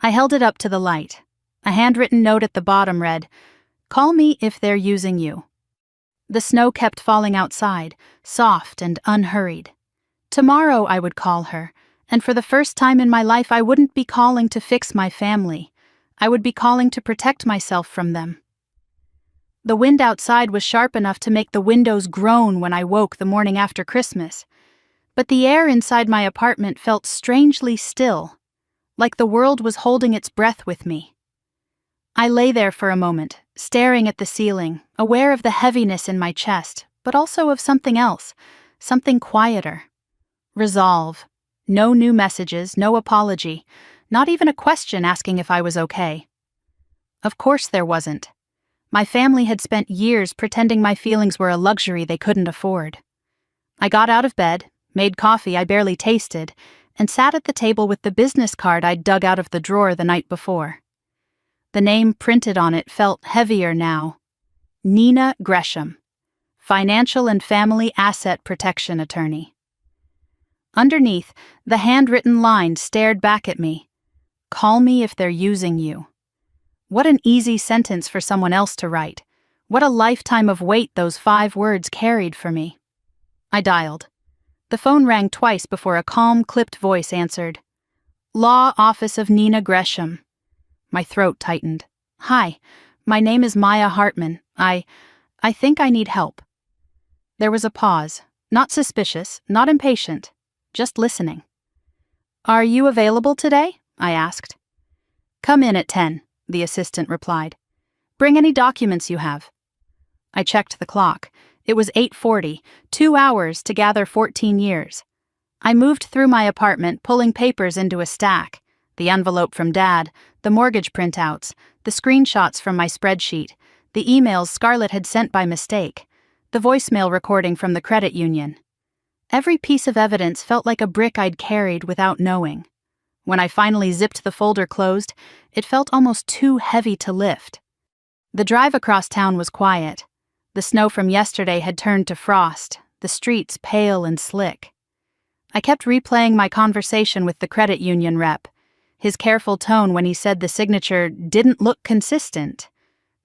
I held it up to the light. A handwritten note at the bottom read, "Call me if they're using you." The snow kept falling outside, soft and unhurried. Tomorrow I would call her, and for the first time in my life I wouldn't be calling to fix my family. I would be calling to protect myself from them. The wind outside was sharp enough to make the windows groan when I woke the morning after Christmas, but the air inside my apartment felt strangely still, like the world was holding its breath with me. I lay there for a moment, staring at the ceiling, aware of the heaviness in my chest, but also of something else, something quieter. Resolve. No new messages, no apology, not even a question asking if I was okay. Of course there wasn't. My family had spent years pretending my feelings were a luxury they couldn't afford. I got out of bed, made coffee I barely tasted, and sat at the table with the business card I'd dug out of the drawer the night before. The name printed on it felt heavier now. Nina Gresham, Financial and Family Asset Protection Attorney. Underneath, the handwritten line stared back at me. "Call me if they're using you." What an easy sentence for someone else to write. What a lifetime of weight those 5 words carried for me. I dialed. The phone rang twice before a calm, clipped voice answered. "Law Office of Nina Gresham." My throat tightened. "Hi, my name is Maya Hartman. I think I need help." There was a pause, not suspicious, not impatient, just listening. "Are you available today?" I asked. "Come in at 10, the assistant replied. "Bring any documents you have." I checked the clock. It was 8:40, 2 hours to gather 14 years. I moved through my apartment, pulling papers into a stack. The envelope from Dad, the mortgage printouts, the screenshots from my spreadsheet, the emails Scarlett had sent by mistake, the voicemail recording from the credit union. Every piece of evidence felt like a brick I'd carried without knowing. When I finally zipped the folder closed, it felt almost too heavy to lift. The drive across town was quiet. The snow from yesterday had turned to frost, the streets pale and slick. I kept replaying my conversation with the credit union rep, his careful tone when he said the signature didn't look consistent.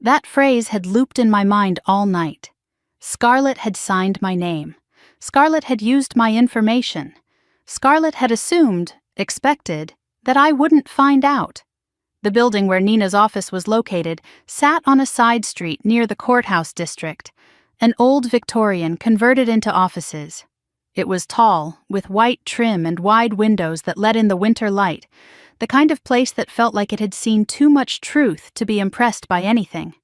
That phrase had looped in my mind all night. Scarlett had signed my name. Scarlett had used my information. Scarlett had assumed, expected, that I wouldn't find out. The building where Nina's office was located sat on a side street near the courthouse district, an old Victorian converted into offices. It was tall, with white trim and wide windows that let in the winter light, the kind of place that felt like it had seen too much truth to be impressed by anything.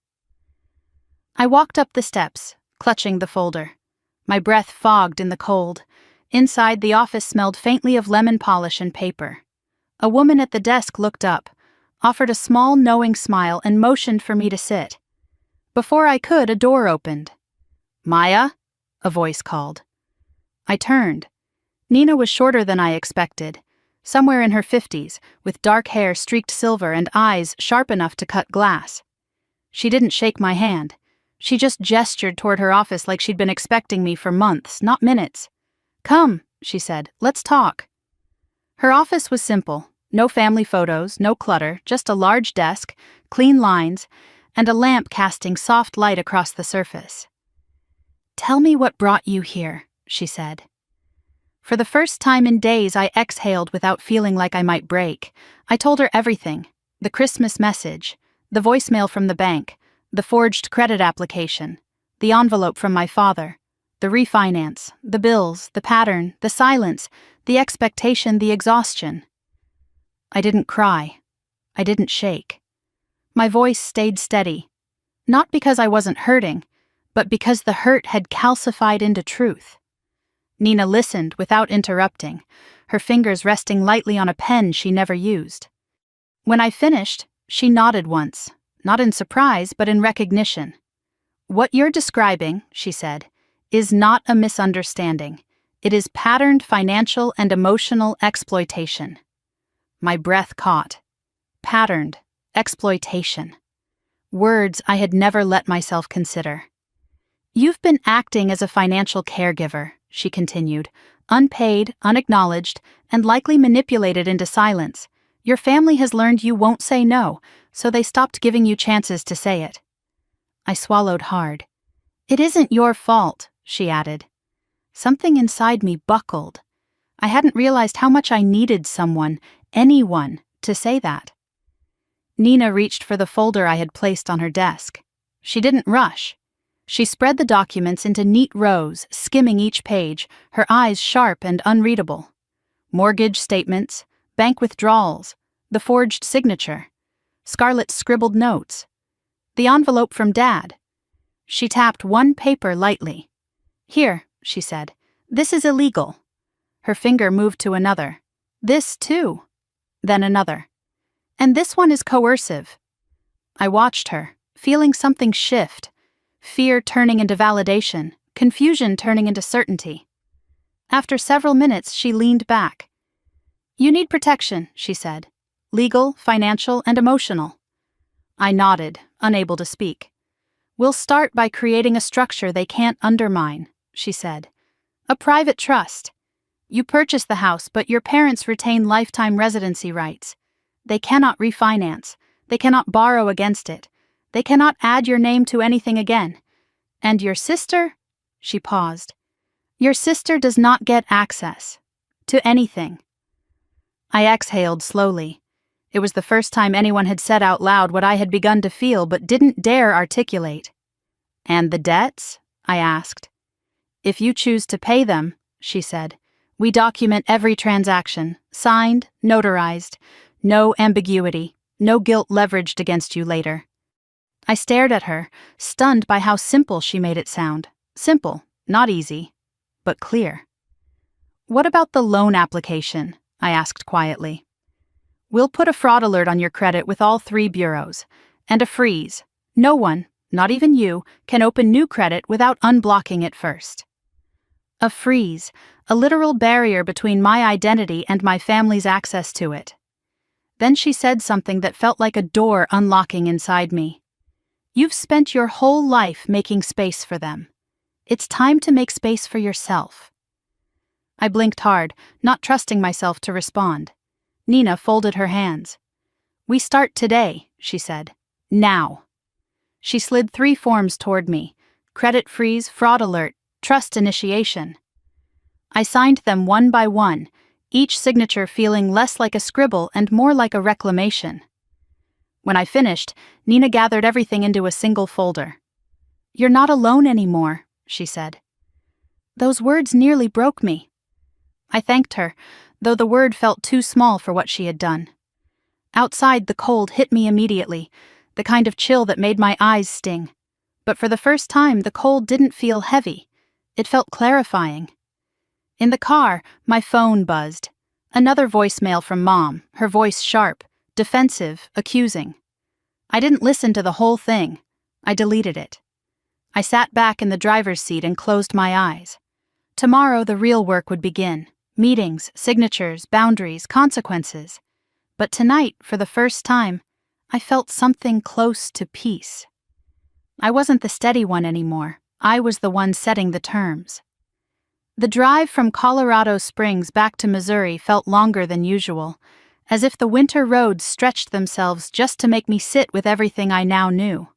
I walked up the steps, clutching the folder. My breath fogged in the cold. Inside, the office smelled faintly of lemon polish and paper. A woman at the desk looked up, offered a small, knowing smile, and motioned for me to sit. Before I could, a door opened. "Maya?" a voice called. I turned. Nina was shorter than I expected, somewhere in her 50s, with dark hair streaked silver and eyes sharp enough to cut glass. She didn't shake my hand. She just gestured toward her office like she'd been expecting me for months, not minutes. "Come," she said, "let's talk." Her office was simple. No family photos, no clutter, just a large desk, clean lines, and a lamp casting soft light across the surface. "Tell me what brought you here," she said. For the first time in days, I exhaled without feeling like I might break. I told her everything: the Christmas message, the voicemail from the bank, the forged credit application, the envelope from my father, the refinance, the bills, the pattern, the silence, the expectation, the exhaustion. I didn't cry. I didn't shake. My voice stayed steady, not because I wasn't hurting, but because the hurt had calcified into truth. Nina listened without interrupting, her fingers resting lightly on a pen she never used. When I finished, she nodded once, not in surprise but in recognition. "What you're describing," she said, "is not a misunderstanding. It is patterned financial and emotional exploitation." My breath caught. Patterned exploitation. Words I had never let myself consider. "You've been acting as a financial caregiver," she continued, "unpaid, unacknowledged, and likely manipulated into silence. Your family has learned you won't say no, so they stopped giving you chances to say it." I swallowed hard. "It isn't your fault," she added. Something inside me buckled. I hadn't realized how much I needed someone, anyone, to say that. Nina reached for the folder I had placed on her desk. She didn't rush. She spread the documents into neat rows, skimming each page, her eyes sharp and unreadable. Mortgage statements, bank withdrawals, the forged signature, Scarlett's scribbled notes, the envelope from Dad. She tapped one paper lightly. "Here," she said, "this is illegal." Her finger moved to another. "This, too." Then another. "And this one is coercive." I watched her, feeling something shift. Fear turning into validation, confusion turning into certainty. After several minutes, she leaned back. "You need protection," she said. "Legal, financial, and emotional." I nodded, unable to speak. "We'll start by creating a structure they can't undermine," she said. "A private trust. You purchase the house, but your parents retain lifetime residency rights. They cannot refinance. They cannot borrow against it. They cannot add your name to anything again. And your sister?" She paused. "Your sister does not get access to anything." I exhaled slowly. It was the first time anyone had said out loud what I had begun to feel but didn't dare articulate. "And the debts?" I asked. "If you choose to pay them," she said, "we document every transaction, signed, notarized, no ambiguity, no guilt leveraged against you later." I stared at her, stunned by how simple she made it sound. Simple, not easy, but clear. "What about the loan application?" I asked quietly. "We'll put a fraud alert on your credit with all 3 bureaus, and a freeze. No one, not even you, can open new credit without unblocking it first." A freeze, a literal barrier between my identity and my family's access to it. Then she said something that felt like a door unlocking inside me. "You've spent your whole life making space for them. It's time to make space for yourself." I blinked hard, not trusting myself to respond. Nina folded her hands. "We start today," she said. "Now." She slid 3 forms toward me: credit freeze, fraud alert, trust initiation. I signed them one by one, each signature feeling less like a scribble and more like a reclamation. When I finished, Nina gathered everything into a single folder. "You're not alone anymore," she said. Those words nearly broke me. I thanked her, though the word felt too small for what she had done. Outside, the cold hit me immediately, the kind of chill that made my eyes sting. But for the first time, the cold didn't feel heavy. It felt clarifying. In the car, my phone buzzed. Another voicemail from Mom, her voice sharp, defensive, accusing. I didn't listen to the whole thing. I deleted it. I sat back in the driver's seat and closed my eyes. Tomorrow the real work would begin. Meetings, signatures, boundaries, consequences. But tonight, for the first time, I felt something close to peace. I wasn't the steady one anymore. I was the one setting the terms. The drive from Colorado Springs back to Missouri felt longer than usual, as if the winter roads stretched themselves just to make me sit with everything I now knew.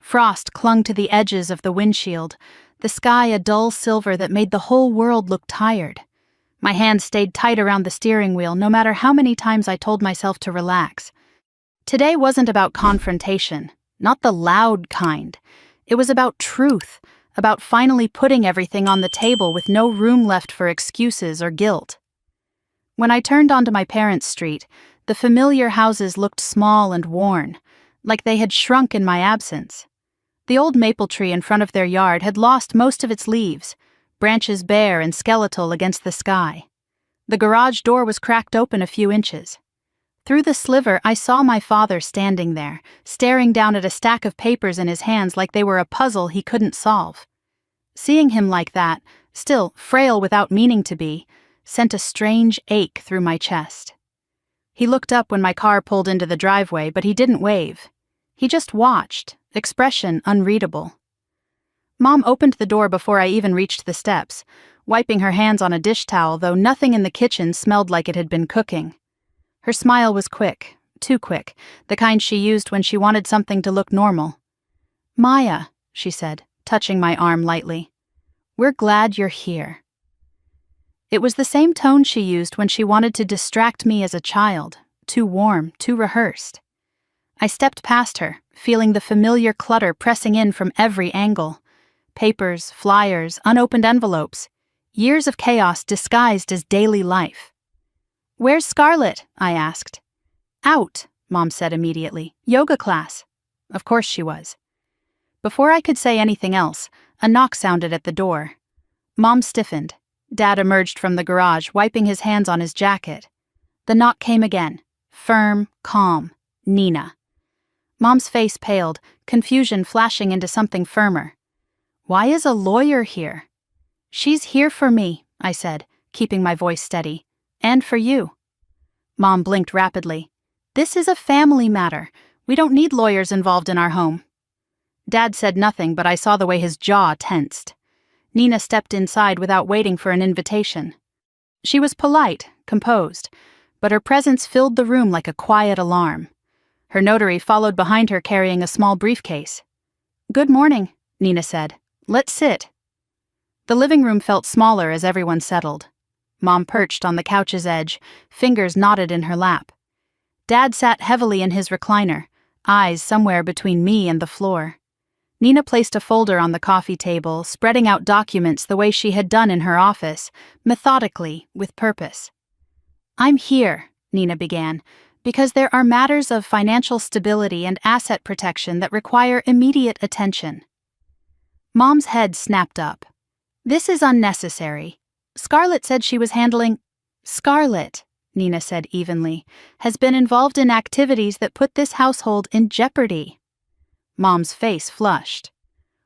Frost clung to the edges of the windshield, the sky a dull silver that made the whole world look tired. My hands stayed tight around the steering wheel no matter how many times I told myself to relax. Today wasn't about confrontation, not the loud kind. It was about truth, about finally putting everything on the table with no room left for excuses or guilt. When I turned onto my parents' street, the familiar houses looked small and worn, like they had shrunk in my absence. The old maple tree in front of their yard had lost most of its leaves, branches bare and skeletal against the sky. The garage door was cracked open a few inches. Through the sliver, I saw my father standing there, staring down at a stack of papers in his hands like they were a puzzle he couldn't solve. Seeing him like that, still frail without meaning to be, sent a strange ache through my chest. He looked up when my car pulled into the driveway, but he didn't wave. He just watched, expression unreadable. Mom opened the door before I even reached the steps, wiping her hands on a dish towel, though nothing in the kitchen smelled like it had been cooking. Her smile was quick, too quick, the kind she used when she wanted something to look normal. "Maya," she said, touching my arm lightly. "We're glad you're here." It was the same tone she used when she wanted to distract me as a child, too warm, too rehearsed. I stepped past her, feeling the familiar clutter pressing in from every angle. Papers, flyers, unopened envelopes. Years of chaos disguised as daily life. "Where's Scarlett?" I asked. "Out," Mom said immediately. "Yoga class." Of course she was. Before I could say anything else, a knock sounded at the door. Mom stiffened. Dad emerged from the garage, wiping his hands on his jacket. The knock came again. Firm, calm. Nina. Mom's face paled, confusion flashing into something firmer. "Why is a lawyer here?" "She's here for me," I said, keeping my voice steady. "And for you." Mom blinked rapidly. "This is a family matter. We don't need lawyers involved in our home." Dad said nothing, but I saw the way his jaw tensed. Nina stepped inside without waiting for an invitation. She was polite, composed, but her presence filled the room like a quiet alarm. Her notary followed behind her carrying a small briefcase. "Good morning," Nina said. "Let's sit." The living room felt smaller as everyone settled. Mom perched on the couch's edge, fingers knotted in her lap. Dad sat heavily in his recliner, eyes somewhere between me and the floor. Nina placed a folder on the coffee table, spreading out documents the way she had done in her office, methodically, with purpose. "I'm here," Nina began, "because there are matters of financial stability and asset protection that require immediate attention." Mom's head snapped up. "This is unnecessary. Scarlett said she was handling—" "Scarlett," Nina said evenly, "has been involved in activities that put this household in jeopardy." Mom's face flushed.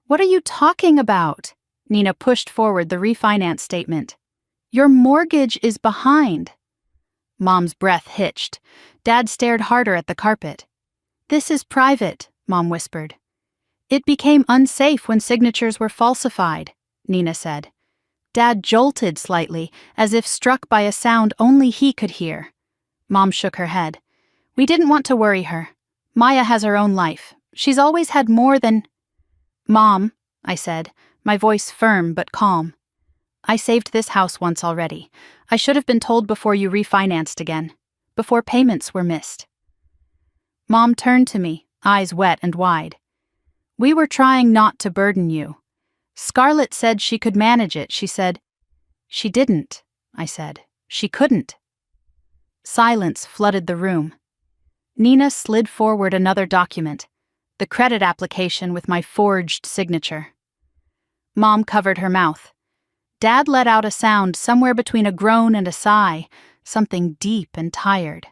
"What are you talking about?" Nina pushed forward the refinance statement. "Your mortgage is behind." Mom's breath hitched. Dad stared harder at the carpet. "This is private," Mom whispered. "It became unsafe when signatures were falsified," Nina said. Dad jolted slightly, as if struck by a sound only he could hear. Mom shook her head. "We didn't want to worry her. Maya has her own life. She's always had more than—" "Mom," I said, my voice firm but calm. "I saved this house once already. I should have been told before you refinanced again, before payments were missed." Mom turned to me, eyes wet and wide. "We were trying not to burden you. Scarlett said she could manage it. She said—" "She didn't," I said. "She couldn't." Silence flooded the room. Nina slid forward another document, the credit application with my forged signature. Mom covered her mouth. Dad let out a sound somewhere between a groan and a sigh, something deep and tired.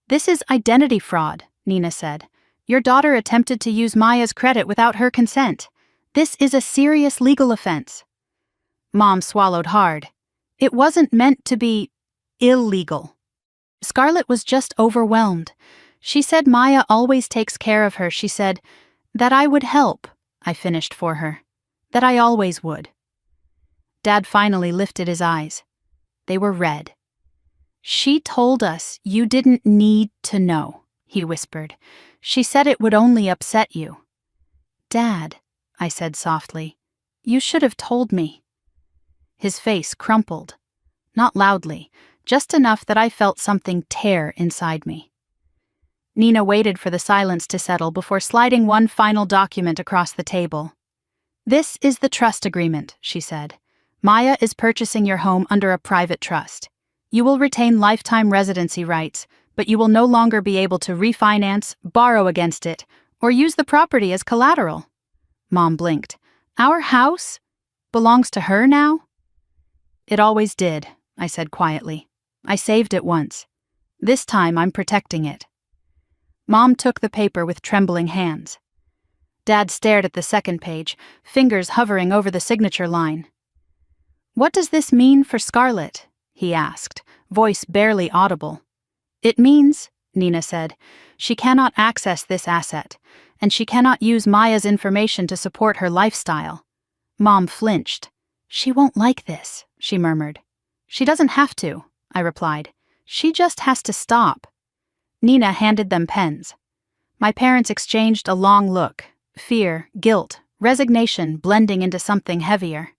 "This is identity fraud," Nina said. "Your daughter attempted to use Maya's credit without her consent. This is a serious legal offense." Mom swallowed hard. "It wasn't meant to be illegal. Scarlett was just overwhelmed. She said Maya always takes care of her. She said, That I would help, I finished for her. That I always would. Dad finally lifted his eyes. They were red. She told us you didn't need to know, he whispered. She said it would only upset you. Dad, I said softly, you should have told me. His face crumpled. Not loudly, just enough that I felt something tear inside me. Nina waited for the silence to settle before sliding one final document across the table. This is the trust agreement, she said. Maya is purchasing your home under a private trust. You will retain lifetime residency rights, but you will no longer be able to refinance, borrow against it, or use the property as collateral. Mom blinked. Our house belongs to her now? It always did, I said quietly. I saved it once. This time I'm protecting it. Mom took the paper with trembling hands. Dad stared at the second page, fingers hovering over the signature line. What does this mean for Scarlett? He asked, voice barely audible. It means, Nina said, she cannot access this asset, and she cannot use Maya's information to support her lifestyle. Mom flinched. She won't like this, she murmured. She doesn't have to, I replied. She just has to stop. Nina handed them pens. My parents exchanged a long look, fear, guilt, resignation blending into something heavier.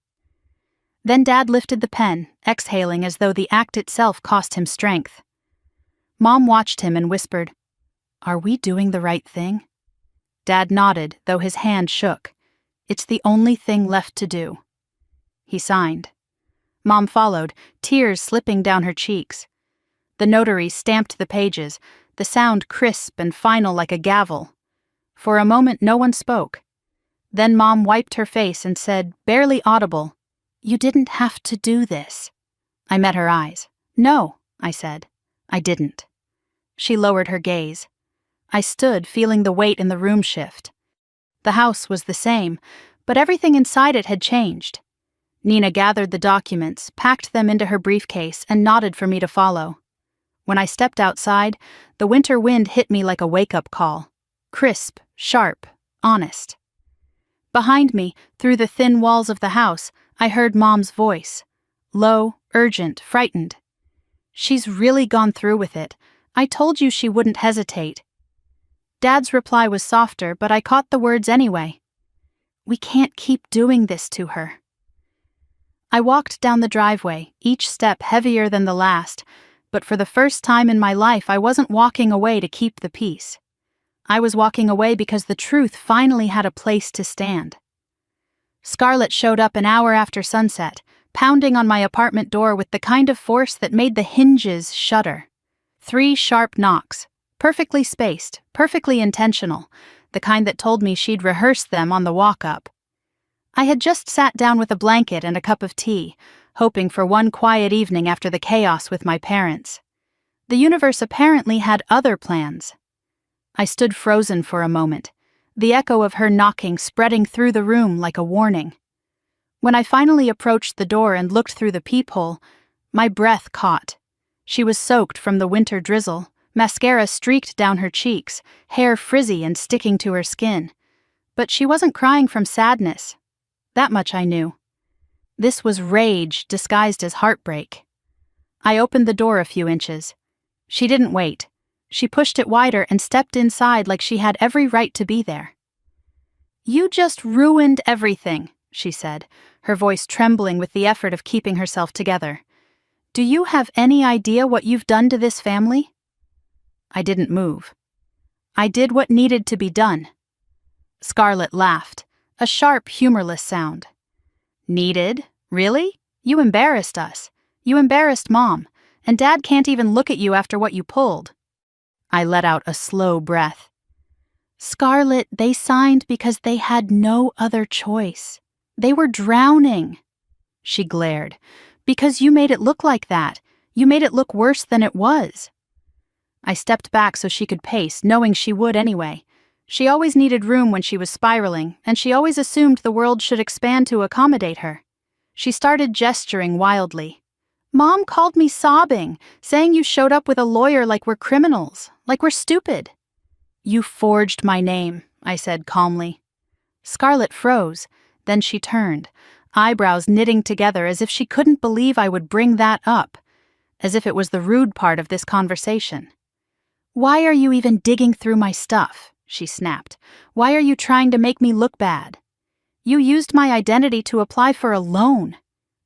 Then Dad lifted the pen, exhaling as though the act itself cost him strength. Mom watched him and whispered, Are we doing the right thing? Dad nodded, though his hand shook. It's the only thing left to do. He signed. Mom followed, tears slipping down her cheeks. The notary stamped the pages, the sound crisp and final like a gavel. For a moment no one spoke. Then Mom wiped her face and said, barely audible, You didn't have to do this. I met her eyes. No, I said. I didn't. She lowered her gaze. I stood, feeling the weight in the room shift. The house was the same, but everything inside it had changed. Nina gathered the documents, packed them into her briefcase, and nodded for me to follow. When I stepped outside, the winter wind hit me like a wake-up call. Crisp, sharp, honest. Behind me, through the thin walls of the house, I heard Mom's voice. Low, urgent, frightened. She's really gone through with it. I told you she wouldn't hesitate. Dad's reply was softer, but I caught the words anyway. We can't keep doing this to her. I walked down the driveway, each step heavier than the last, but for the first time in my life I wasn't walking away to keep the peace. I was walking away because the truth finally had a place to stand. Scarlett showed up an hour after sunset, pounding on my apartment door with the kind of force that made the hinges shudder. 3 sharp knocks, perfectly spaced, perfectly intentional, the kind that told me she'd rehearsed them on the walk-up. I had just sat down with a blanket and a cup of tea, hoping for one quiet evening after the chaos with my parents. The universe apparently had other plans. I stood frozen for a moment, the echo of her knocking spreading through the room like a warning. When I finally approached the door and looked through the peephole, my breath caught. She was soaked from the winter drizzle, mascara streaked down her cheeks, hair frizzy and sticking to her skin. But she wasn't crying from sadness. That much I knew. This was rage disguised as heartbreak. I opened the door a few inches. She didn't wait. She pushed it wider and stepped inside like she had every right to be there. You just ruined everything, she said, her voice trembling with the effort of keeping herself together. Do you have any idea what you've done to this family? I didn't move. I did what needed to be done. Scarlett laughed, a sharp, humorless sound. Needed? Really? You embarrassed us. You embarrassed Mom, and Dad can't even look at you after what you pulled. I let out a slow breath. Scarlett, they signed because they had no other choice. They were drowning. She glared. Because you made it look like that. You made it look worse than it was. I stepped back so she could pace, knowing she would anyway. She always needed room when she was spiraling, and she always assumed the world should expand to accommodate her. She started gesturing wildly. Mom called me sobbing, saying you showed up with a lawyer like we're criminals, like we're stupid. You forged my name, I said calmly. Scarlett froze, then she turned, eyebrows knitting together as if she couldn't believe I would bring that up, as if it was the rude part of this conversation. "Why are you even digging through my stuff?" she snapped. "Why are you trying to make me look bad? You used my identity to apply for a loan."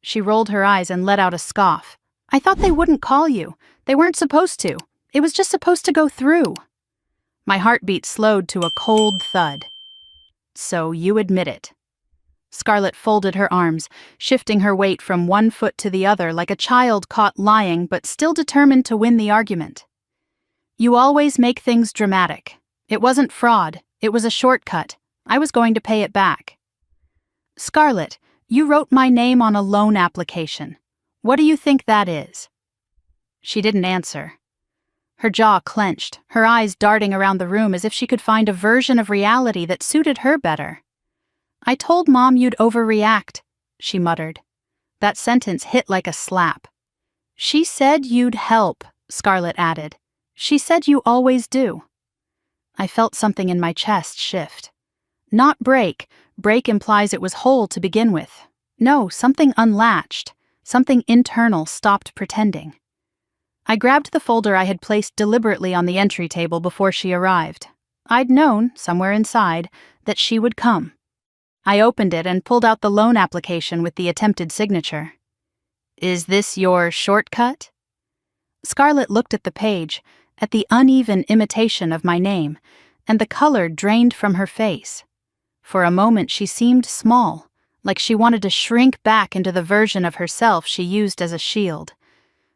She rolled her eyes and let out a scoff. "I thought they wouldn't call you. They weren't supposed to. It was just supposed to go through." My heartbeat slowed to a cold thud. "So you admit it." Scarlett folded her arms, shifting her weight from one foot to the other like a child caught lying but still determined to win the argument. "You always make things dramatic. It wasn't fraud. It was a shortcut. I was going to pay it back." "Scarlett, you wrote my name on a loan application. What do you think that is?" She didn't answer. Her jaw clenched, her eyes darting around the room as if she could find a version of reality that suited her better. "I told Mom you'd overreact," she muttered. That sentence hit like a slap. "She said you'd help," Scarlett added. "She said you always do." I felt something in my chest shift. Not break. Break implies it was whole to begin with. No, something unlatched. Something internal stopped pretending. I grabbed the folder I had placed deliberately on the entry table before she arrived. I'd known, somewhere inside, that she would come. I opened it and pulled out the loan application with the attempted signature. "Is this your shortcut?" Scarlett looked at the page, at the uneven imitation of my name, and the color drained from her face. For a moment she seemed small, like she wanted to shrink back into the version of herself she used as a shield.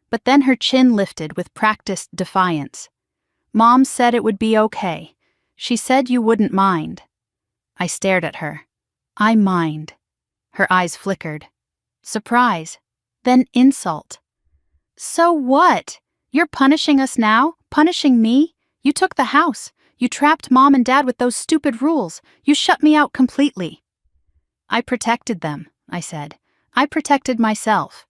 But then her chin lifted with practiced defiance. "Mom said it would be okay. She said you wouldn't mind." I stared at her. "I mind." Her eyes flickered. Surprise. Then insult. "So what? You're punishing us now? Punishing me? You took the house. You trapped Mom and Dad with those stupid rules. You shut me out completely." "I protected them," I said. "I protected myself."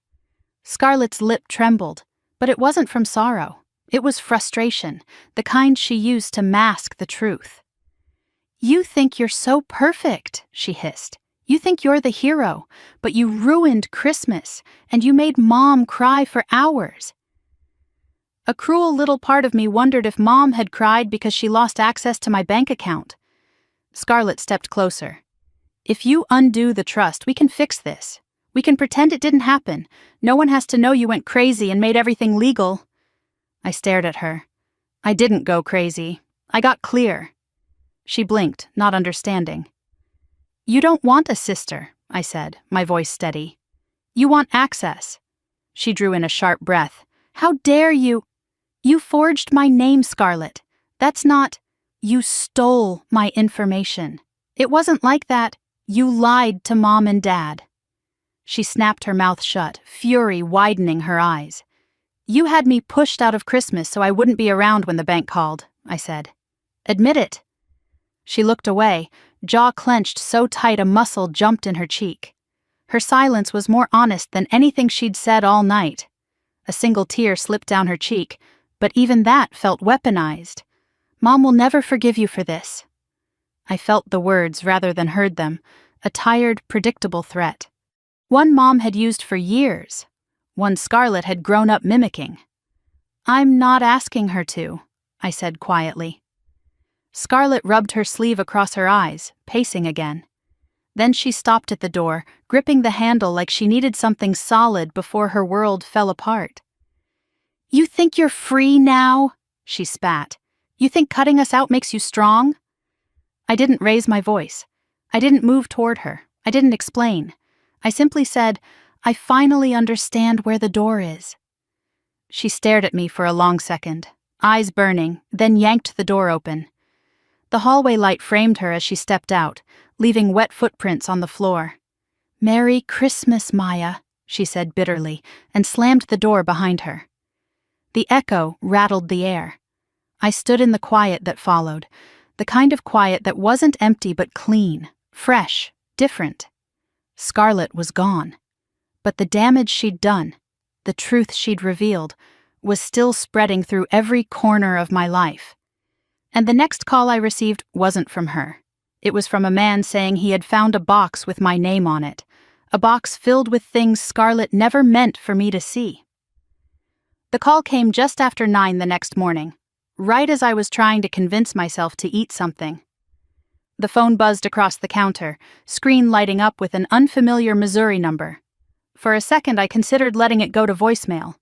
Scarlett's lip trembled, but it wasn't from sorrow. It was frustration, the kind she used to mask the truth. "You think you're so perfect," she hissed. "You think you're the hero, but you ruined Christmas, and you made Mom cry for hours." A cruel little part of me wondered if Mom had cried because she lost access to my bank account. Scarlett stepped closer. "If you undo the trust, we can fix this. We can pretend it didn't happen. No one has to know you went crazy and made everything legal." I stared at her. "I didn't go crazy. I got clear." She blinked, not understanding. "You don't want a sister," I said, my voice steady. "You want access." She drew in a sharp breath. "How dare you?" "You forged my name, Scarlett. That's not—" "You stole my information. It wasn't like that. You lied to Mom and Dad." She snapped her mouth shut, fury widening her eyes. "You had me pushed out of Christmas so I wouldn't be around when the bank called," I said. "Admit it." She looked away, jaw clenched so tight a muscle jumped in her cheek. Her silence was more honest than anything she'd said all night. A single tear slipped down her cheek, but even that felt weaponized. "Mom will never forgive you for this." I felt the words rather than heard them, a tired, predictable threat. One Mom had used for years. One Scarlett had grown up mimicking. "I'm not asking her to," I said quietly. Scarlett rubbed her sleeve across her eyes, pacing again. Then she stopped at the door, gripping the handle like she needed something solid before her world fell apart. "You think you're free now?" she spat. "You think cutting us out makes you strong?" I didn't raise my voice. I didn't move toward her. I didn't explain. I simply said, "I finally understand where the door is." She stared at me for a long second, eyes burning, then yanked the door open. The hallway light framed her as she stepped out, leaving wet footprints on the floor. "Merry Christmas, Maya," she said bitterly, and slammed the door behind her. The echo rattled the air. I stood in the quiet that followed, the kind of quiet that wasn't empty but clean, fresh, different. Scarlett was gone. But the damage she'd done, the truth she'd revealed, was still spreading through every corner of my life. And the next call I received wasn't from her. It was from a man saying he had found a box with my name on it, a box filled with things Scarlett never meant for me to see. The call came just after 9 the next morning, right as I was trying to convince myself to eat something. The phone buzzed across the counter, screen lighting up with an unfamiliar Missouri number. For a second, I considered letting it go to voicemail.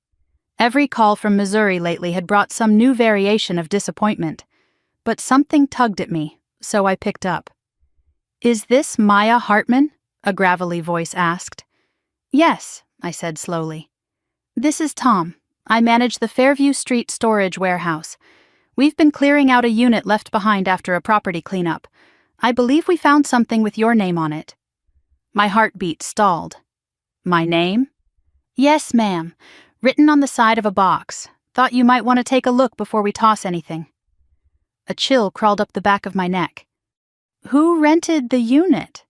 Every call from Missouri lately had brought some new variation of disappointment, but something tugged at me, so I picked up. "Is this Maya Hartman?" a gravelly voice asked. "Yes," I said slowly. "This is Tom. I manage the Fairview Street storage warehouse. We've been clearing out a unit left behind after a property cleanup. I believe we found something with your name on it." My heartbeat stalled. "My name?" "Yes, ma'am. Written on the side of a box. Thought you might want to take a look before we toss anything." A chill crawled up the back of my neck. "Who rented the unit?"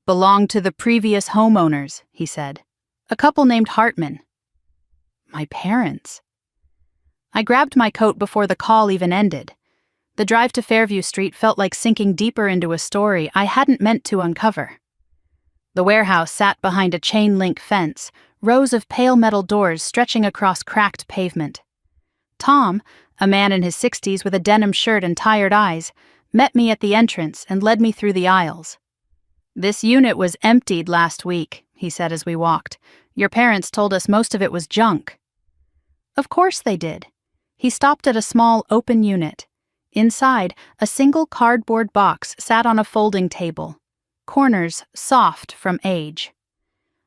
"Belonged to the previous homeowners," he said. "A couple named Hartman." My parents. I grabbed my coat before the call even ended. The drive to Fairview Street felt like sinking deeper into a story I hadn't meant to uncover. The warehouse sat behind a chain-link fence, rows of pale metal doors stretching across cracked pavement. Tom, a man in his 60s with a denim shirt and tired eyes, met me at the entrance and led me through the aisles. "This unit was emptied last week," he said as we walked. "Your parents told us most of it was junk." Of course they did. He stopped at a small, open unit. Inside, a single cardboard box sat on a folding table, corners soft from age.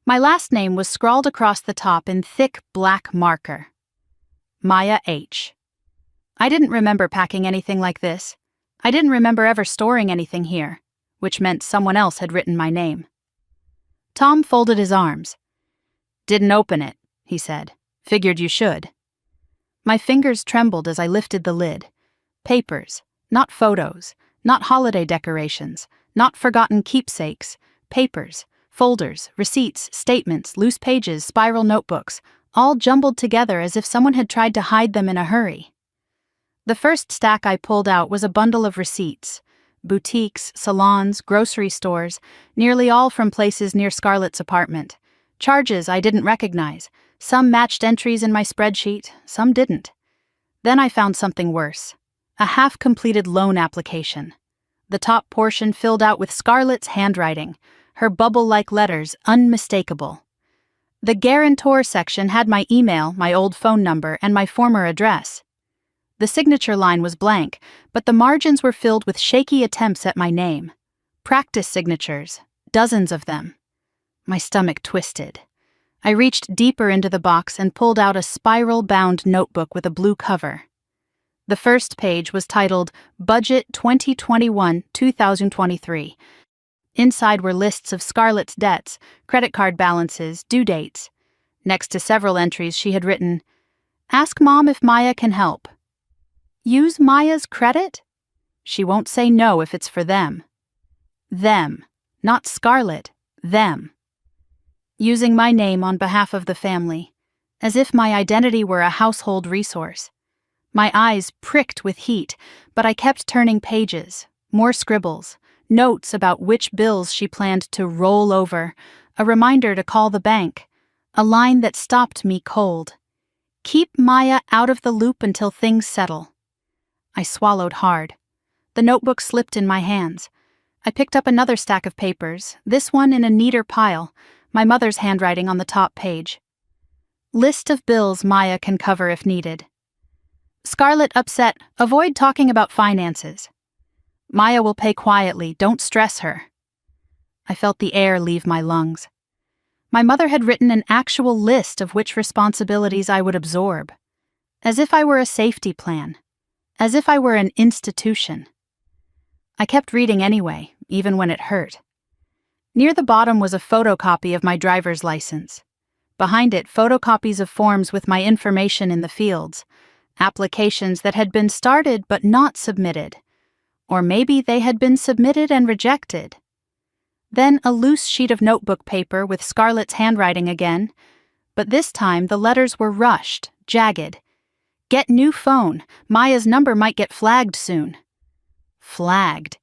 My last name was scrawled across the top in thick black marker. Maya H. I didn't remember packing anything like this. I didn't remember ever storing anything here, which meant someone else had written my name. Tom folded his arms. "Didn't open it," he said. "Figured you should." My fingers trembled as I lifted the lid. Papers, not photos, not holiday decorations, not forgotten keepsakes. Papers, folders, receipts, statements, loose pages, spiral notebooks, all jumbled together as if someone had tried to hide them in a hurry. The first stack I pulled out was a bundle of receipts. Boutiques, salons, grocery stores, nearly all from places near Scarlett's apartment. Charges I didn't recognize. Some matched entries in my spreadsheet, some didn't. Then I found something worse. A half-completed loan application. The top portion filled out with Scarlett's handwriting, her bubble-like letters unmistakable. The guarantor section had my email, my old phone number, and my former address. The signature line was blank, but the margins were filled with shaky attempts at my name. Practice signatures, dozens of them. My stomach twisted. I reached deeper into the box and pulled out a spiral-bound notebook with a blue cover. The first page was titled Budget 2021-2023. Inside were lists of Scarlett's debts, credit card balances, due dates. Next to several entries she had written, "Ask Mom if Maya can help." Use Maya's credit? She won't say no if it's for them. Them, not Scarlett, them. Using my name on behalf of the family, as if my identity were a household resource. My eyes pricked with heat, but I kept turning pages, more scribbles, notes about which bills she planned to roll over, a reminder to call the bank, a line that stopped me cold. Keep Maya out of the loop until things settle. I swallowed hard. The notebook slipped in my hands. I picked up another stack of papers, this one in a neater pile, my mother's handwriting on the top page. List of bills Maya can cover if needed. Scarlett upset, avoid talking about finances. Maya will pay quietly, don't stress her. I felt the air leave my lungs. My mother had written an actual list of which responsibilities I would absorb. As if I were a safety plan. As if I were an institution. I kept reading anyway, even when it hurt. Near the bottom was a photocopy of my driver's license. Behind it, photocopies of forms with my information in the fields, applications that had been started but not submitted. Or maybe they had been submitted and rejected. Then a loose sheet of notebook paper with Scarlett's handwriting again, but this time the letters were rushed, jagged. Get new phone. Maya's number might get flagged soon. Flagged.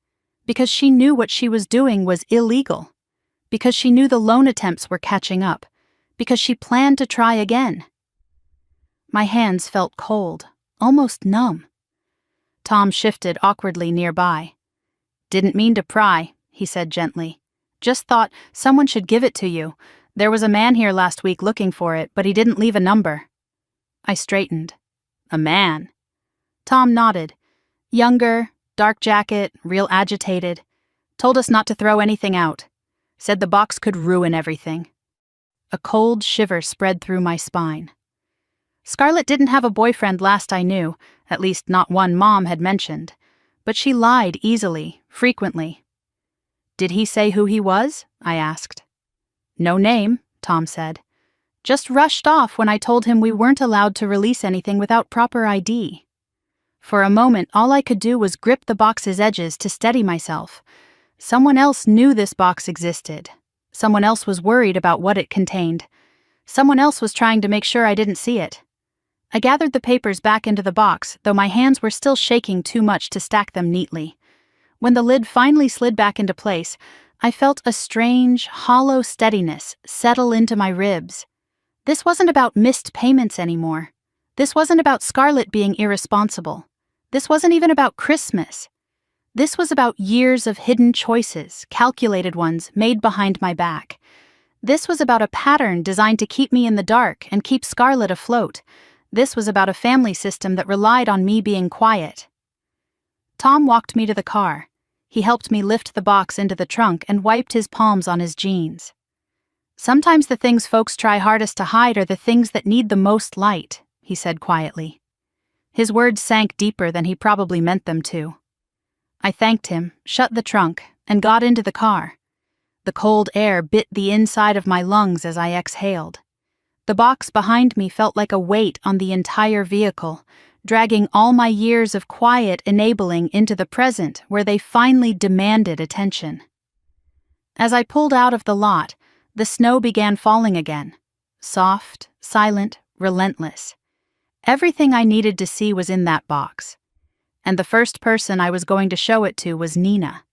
Because she knew what she was doing was illegal. Because she knew the loan attempts were catching up. Because she planned to try again. My hands felt cold, almost numb. Tom shifted awkwardly nearby. "Didn't mean to pry," he said gently. "Just thought someone should give it to you. There was a man here last week looking for it, but he didn't leave a number." I straightened. "A man?" Tom nodded. "Younger, dark jacket, real agitated. Told us not to throw anything out. Said the box could ruin everything." A cold shiver spread through my spine. Scarlett didn't have a boyfriend last I knew, at least not one Mom had mentioned. But she lied easily, frequently. "Did he say who he was?" I asked. "No name," Tom said. "Just rushed off when I told him we weren't allowed to release anything without proper ID." For a moment, all I could do was grip the box's edges to steady myself. Someone else knew this box existed. Someone else was worried about what it contained. Someone else was trying to make sure I didn't see it. I gathered the papers back into the box, though my hands were still shaking too much to stack them neatly. When the lid finally slid back into place, I felt a strange, hollow steadiness settle into my ribs. This wasn't about missed payments anymore. This wasn't about Scarlett being irresponsible. This wasn't even about Christmas. This was about years of hidden choices, calculated ones, made behind my back. This was about a pattern designed to keep me in the dark and keep Scarlett afloat. This was about a family system that relied on me being quiet. Tom walked me to the car. He helped me lift the box into the trunk and wiped his palms on his jeans. "Sometimes the things folks try hardest to hide are the things that need the most light," he said quietly. His words sank deeper than he probably meant them to. I thanked him, shut the trunk, and got into the car. The cold air bit the inside of my lungs as I exhaled. The box behind me felt like a weight on the entire vehicle, dragging all my years of quiet enabling into the present where they finally demanded attention. As I pulled out of the lot, the snow began falling again. Soft, silent, relentless. Everything I needed to see was in that box. And the first person I was going to show it to was Nina.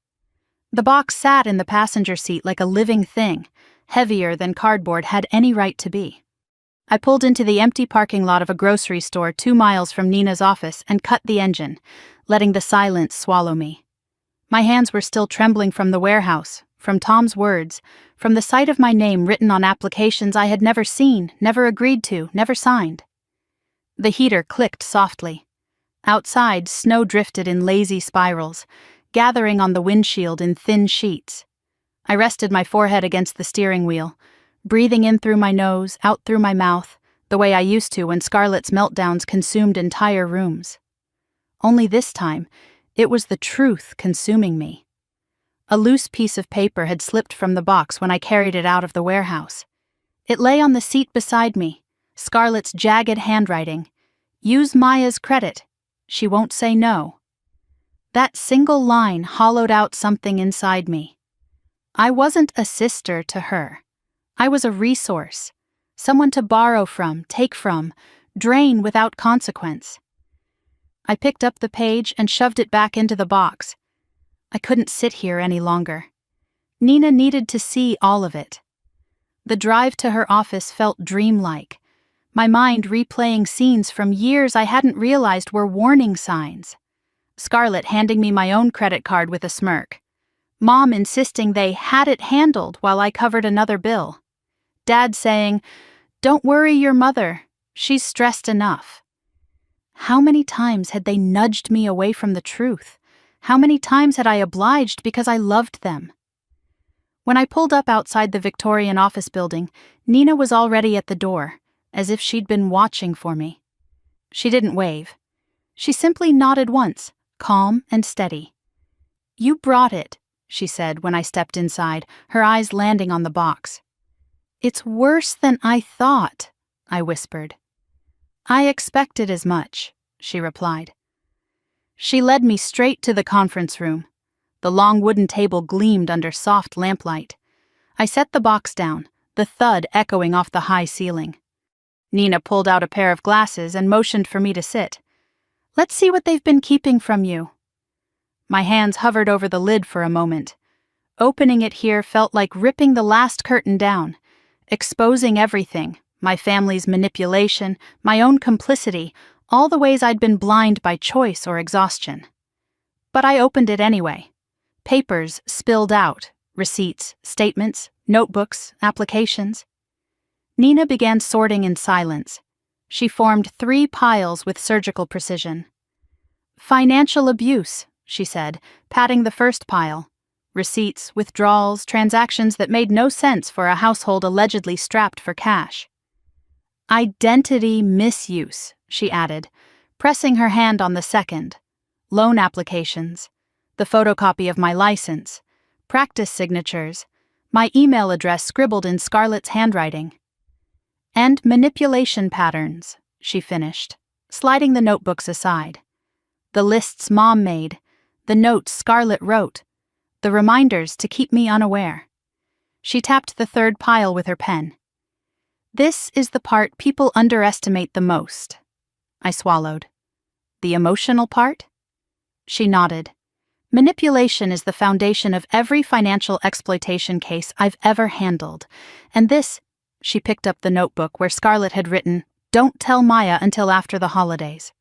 The box sat in the passenger seat like a living thing, heavier than cardboard had any right to be. I pulled into the empty parking lot of a grocery store 2 miles from Nina's office and cut the engine, letting the silence swallow me. My hands were still trembling from the warehouse, from Tom's words, from the sight of my name written on applications I had never seen, never agreed to, never signed. The heater clicked softly. Outside, snow drifted in lazy spirals, gathering on the windshield in thin sheets. I rested my forehead against the steering wheel, breathing in through my nose, out through my mouth, the way I used to when Scarlett's meltdowns consumed entire rooms. Only this time, it was the truth consuming me. A loose piece of paper had slipped from the box when I carried it out of the warehouse. It lay on the seat beside me, Scarlett's jagged handwriting. "Use Maya's credit. She won't say no." That single line hollowed out something inside me. I wasn't a sister to her. I was a resource, someone to borrow from, take from, drain without consequence. I picked up the page and shoved it back into the box. I couldn't sit here any longer. Nina needed to see all of it. The drive to her office felt dreamlike, my mind replaying scenes from years I hadn't realized were warning signs. Scarlett handing me my own credit card with a smirk. Mom insisting they had it handled while I covered another bill. Dad saying, "Don't worry your mother, she's stressed enough." How many times had they nudged me away from the truth? How many times had I obliged because I loved them? When I pulled up outside the Victorian office building, Nina was already at the door, as if she'd been watching for me. She didn't wave. She simply nodded once, calm and steady. "You brought it," she said when I stepped inside, her eyes landing on the box. "It's worse than I thought," I whispered. "I expected as much," she replied. She led me straight to the conference room. The long wooden table gleamed under soft lamplight. I set the box down, the thud echoing off the high ceiling. Nina pulled out a pair of glasses and motioned for me to sit. "Let's see what they've been keeping from you." My hands hovered over the lid for a moment. Opening it here felt like ripping the last curtain down, exposing everything, my family's manipulation, my own complicity, all the ways I'd been blind by choice or exhaustion. But I opened it anyway. Papers spilled out, receipts, statements, notebooks, applications. Nina began sorting in silence. She formed 3 piles with surgical precision. Financial abuse, she said, patting the first pile. Receipts, withdrawals, transactions that made no sense for a household allegedly strapped for cash. Identity misuse, she added, pressing her hand on the second. Loan applications, the photocopy of my license, practice signatures, my email address scribbled in Scarlett's handwriting. And manipulation patterns, she finished, sliding the notebooks aside. The lists Mom made, the notes Scarlett wrote, the reminders to keep me unaware. She tapped the third pile with her pen. This is the part people underestimate the most. I swallowed. The emotional part? She nodded. Manipulation is the foundation of every financial exploitation case I've ever handled. And this, she picked up the notebook where Scarlett had written, "Don't tell Maya until after the holidays,"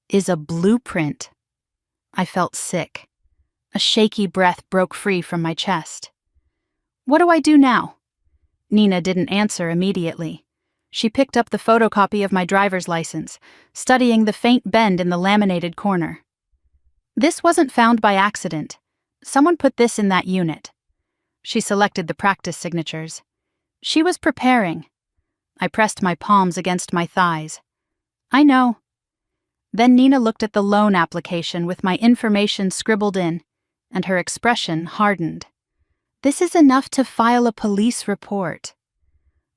is a blueprint. I felt sick. A shaky breath broke free from my chest. What do I do now? Nina didn't answer immediately. She picked up the photocopy of my driver's license, studying the faint bend in the laminated corner. This wasn't found by accident. Someone put this in that unit. She selected the practice signatures. She was preparing. I pressed my palms against my thighs. I know. Then Nina looked at the loan application with my information scribbled in, and her expression hardened. This is enough to file a police report.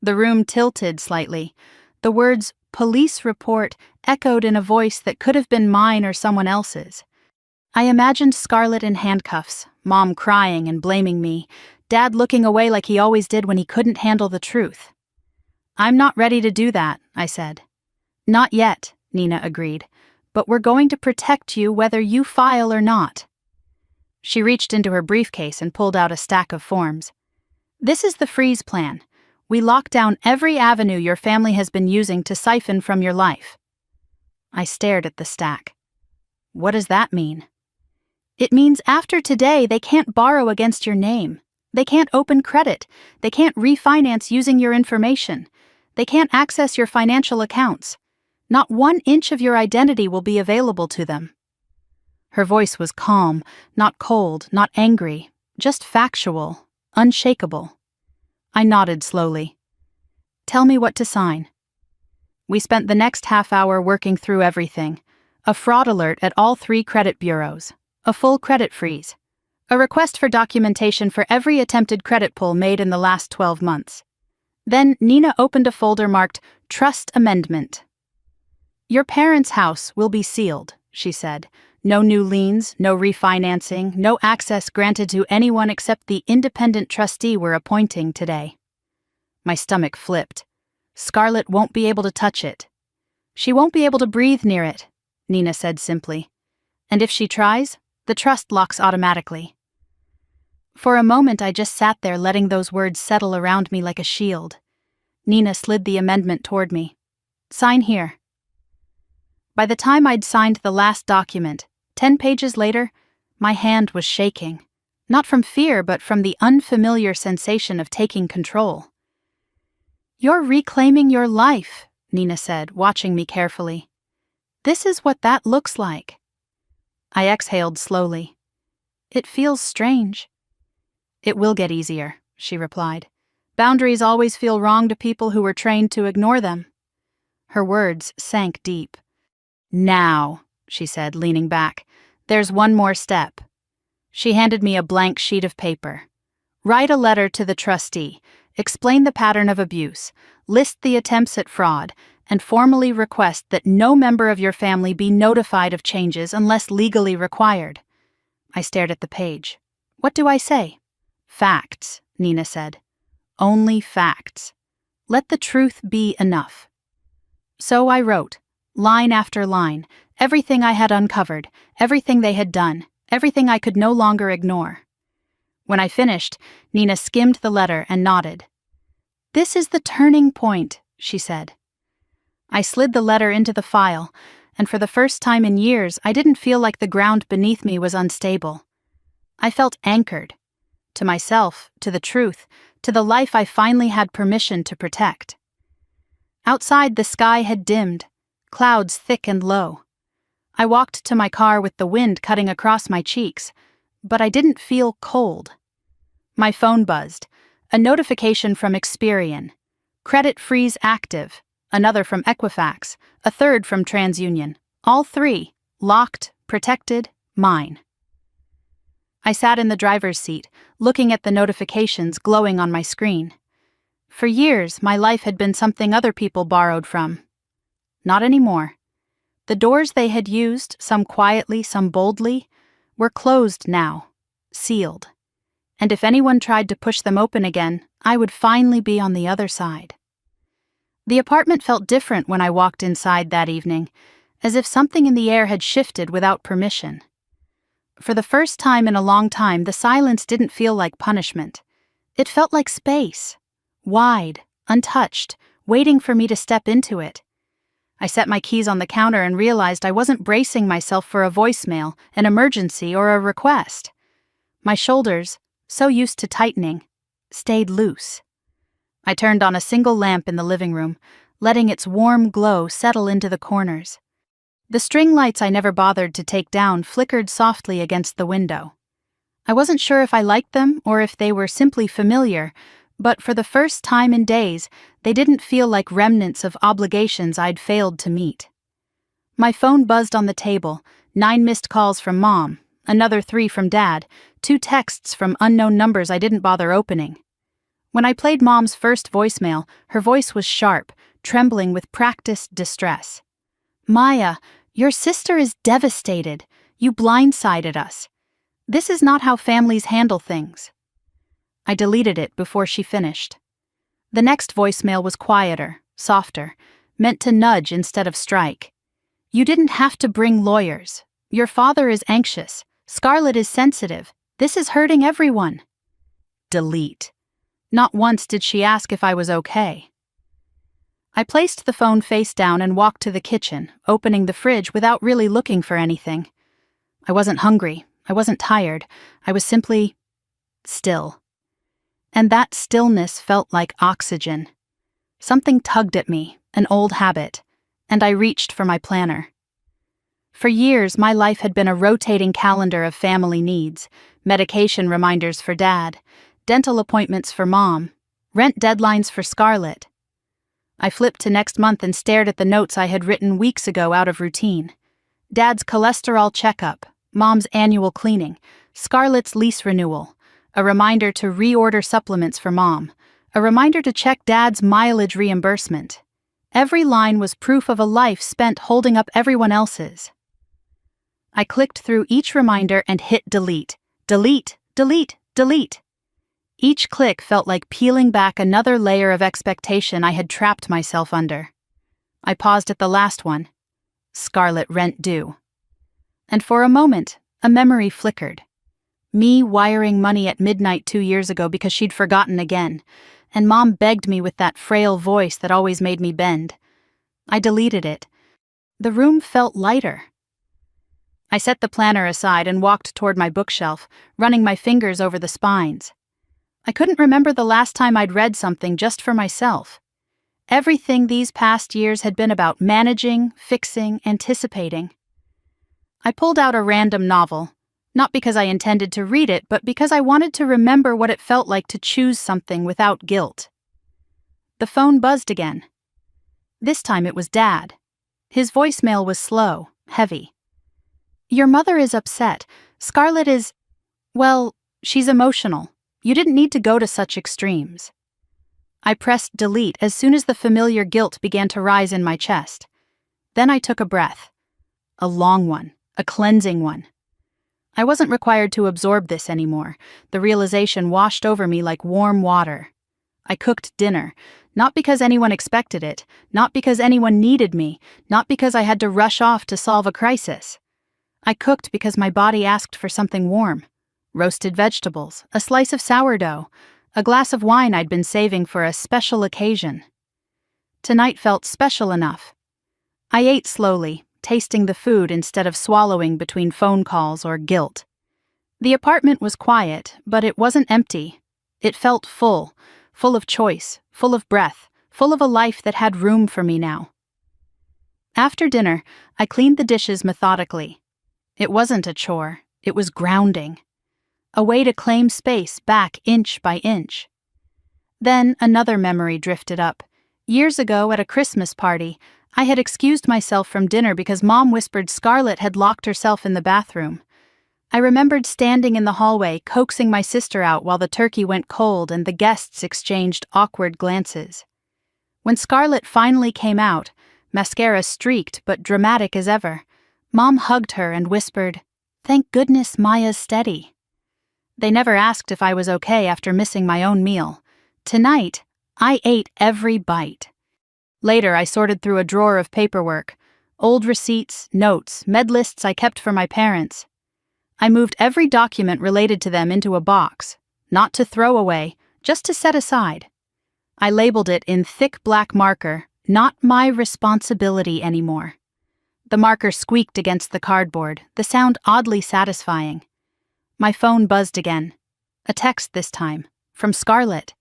The room tilted slightly. The words police report echoed in a voice that could have been mine or someone else's. I imagined Scarlett in handcuffs, Mom crying and blaming me, Dad looking away like he always did when he couldn't handle the truth. I'm not ready to do that, I said. Not yet, Nina agreed, but we're going to protect you whether you file or not. She reached into her briefcase and pulled out a stack of forms. This is the freeze plan. We lock down every avenue your family has been using to siphon from your life. I stared at the stack. What does that mean? It means after today they can't borrow against your name. They can't open credit. They can't refinance using your information. They can't access your financial accounts. Not 1 inch of your identity will be available to them. Her voice was calm, not cold, not angry, just factual, unshakable. I nodded slowly. Tell me what to sign. We spent the next half hour working through everything. A fraud alert at all 3 credit bureaus. A full credit freeze. A request for documentation for every attempted credit pull made in the last 12 months. Then Nina opened a folder marked Trust Amendment. Your parents' house will be sealed, she said. No new liens, no refinancing, no access granted to anyone except the independent trustee we're appointing today. My stomach flipped. Scarlett won't be able to touch it. She won't be able to breathe near it, Nina said simply. And if she tries, the trust locks automatically. For a moment I just sat there letting those words settle around me like a shield. Nina slid the amendment toward me. Sign here. By the time I'd signed the last document, 10 pages later, my hand was shaking. Not from fear, but from the unfamiliar sensation of taking control. You're reclaiming your life, Nina said, watching me carefully. This is what that looks like. I exhaled slowly. It feels strange. It will get easier, she replied. Boundaries always feel wrong to people who were trained to ignore them. Her words sank deep. Now, she said, leaning back, there's one more step. She handed me a blank sheet of paper. Write a letter to the trustee, explain the pattern of abuse, list the attempts at fraud, and formally request that no member of your family be notified of changes unless legally required. I stared at the page. What do I say? Facts, Nina said. Only facts. Let the truth be enough. So I wrote, line after line, everything I had uncovered, everything they had done, everything I could no longer ignore. When I finished, Nina skimmed the letter and nodded. "This is the turning point," she said. I slid the letter into the file, and for the first time in years, I didn't feel like the ground beneath me was unstable. I felt anchored. To myself, to the truth, to the life I finally had permission to protect. Outside, the sky had dimmed, clouds thick and low. I walked to my car with the wind cutting across my cheeks, but I didn't feel cold. My phone buzzed, a notification from Experian. Credit freeze active, another from Equifax, a third from TransUnion. All three, locked, protected, mine. I sat in the driver's seat, looking at the notifications glowing on my screen. For years, my life had been something other people borrowed from. Not anymore. The doors they had used, some quietly, some boldly, were closed now, sealed. And if anyone tried to push them open again, I would finally be on the other side. The apartment felt different when I walked inside that evening, as if something in the air had shifted without permission. For the first time in a long time, the silence didn't feel like punishment. It felt like space, wide, untouched, waiting for me to step into it. I set my keys on the counter and realized I wasn't bracing myself for a voicemail, an emergency, or a request. My shoulders, so used to tightening, stayed loose. I turned on a single lamp in the living room, letting its warm glow settle into the corners. The string lights I never bothered to take down flickered softly against the window. I wasn't sure if I liked them or if they were simply familiar, but for the first time in days, they didn't feel like remnants of obligations I'd failed to meet. My phone buzzed on the table, 9 missed calls from Mom, another 3 from Dad, 2 texts from unknown numbers I didn't bother opening. When I played Mom's first voicemail, her voice was sharp, trembling with practiced distress. "Maya, your sister is devastated. You blindsided us. This is not how families handle things." I deleted it before she finished. The next voicemail was quieter, softer, meant to nudge instead of strike. "You didn't have to bring lawyers. Your father is anxious. Scarlett is sensitive. This is hurting everyone." Delete. Not once did she ask if I was okay. I placed the phone face down and walked to the kitchen, opening the fridge without really looking for anything. I wasn't hungry. I wasn't tired. I was simply still. And that stillness felt like oxygen. Something tugged at me, an old habit, and I reached for my planner. For years, my life had been a rotating calendar of family needs, medication reminders for Dad, dental appointments for Mom, rent deadlines for Scarlett. I flipped to next month and stared at the notes I had written weeks ago out of routine. Dad's cholesterol checkup, Mom's annual cleaning, Scarlett's lease renewal, a reminder to reorder supplements for Mom, a reminder to check Dad's mileage reimbursement. Every line was proof of a life spent holding up everyone else's. I clicked through each reminder and hit delete. Delete, delete, delete. Each click felt like peeling back another layer of expectation I had trapped myself under. I paused at the last one. Scarlett rent due. And for a moment, a memory flickered. Me wiring money at midnight 2 years ago because she'd forgotten again, and Mom begged me with that frail voice that always made me bend. I deleted it. The room felt lighter. I set the planner aside and walked toward my bookshelf, running my fingers over the spines. I couldn't remember the last time I'd read something just for myself. Everything these past years had been about managing, fixing, anticipating. I pulled out a random novel, not because I intended to read it, but because I wanted to remember what it felt like to choose something without guilt. The phone buzzed again. This time it was Dad. His voicemail was slow, heavy. "Your mother is upset. Scarlett is, well, she's emotional. You didn't need to go to such extremes." I pressed delete as soon as the familiar guilt began to rise in my chest. Then I took a breath. A long one, a cleansing one. I wasn't required to absorb this anymore. The realization washed over me like warm water. I cooked dinner, not because anyone expected it, not because anyone needed me, not because I had to rush off to solve a crisis. I cooked because my body asked for something warm. Roasted vegetables, a slice of sourdough, a glass of wine I'd been saving for a special occasion. Tonight felt special enough. I ate slowly, tasting the food instead of swallowing between phone calls or guilt. The apartment was quiet, but it wasn't empty. It felt full, full of choice, full of breath, full of a life that had room for me now. After dinner, I cleaned the dishes methodically. It wasn't a chore, it was grounding. A way to claim space back inch by inch. Then another memory drifted up. Years ago at a Christmas party, I had excused myself from dinner because Mom whispered Scarlett had locked herself in the bathroom. I remembered standing in the hallway, coaxing my sister out while the turkey went cold and the guests exchanged awkward glances. When Scarlett finally came out, mascara streaked but dramatic as ever, Mom hugged her and whispered, "Thank goodness Maya's steady." They never asked if I was okay after missing my own meal. Tonight, I ate every bite. Later, I sorted through a drawer of paperwork, old receipts, notes, med lists I kept for my parents. I moved every document related to them into a box, not to throw away, just to set aside. I labeled it in thick black marker, "Not my responsibility anymore." The marker squeaked against the cardboard, the sound oddly satisfying. My phone buzzed again. A text this time, from Scarlett.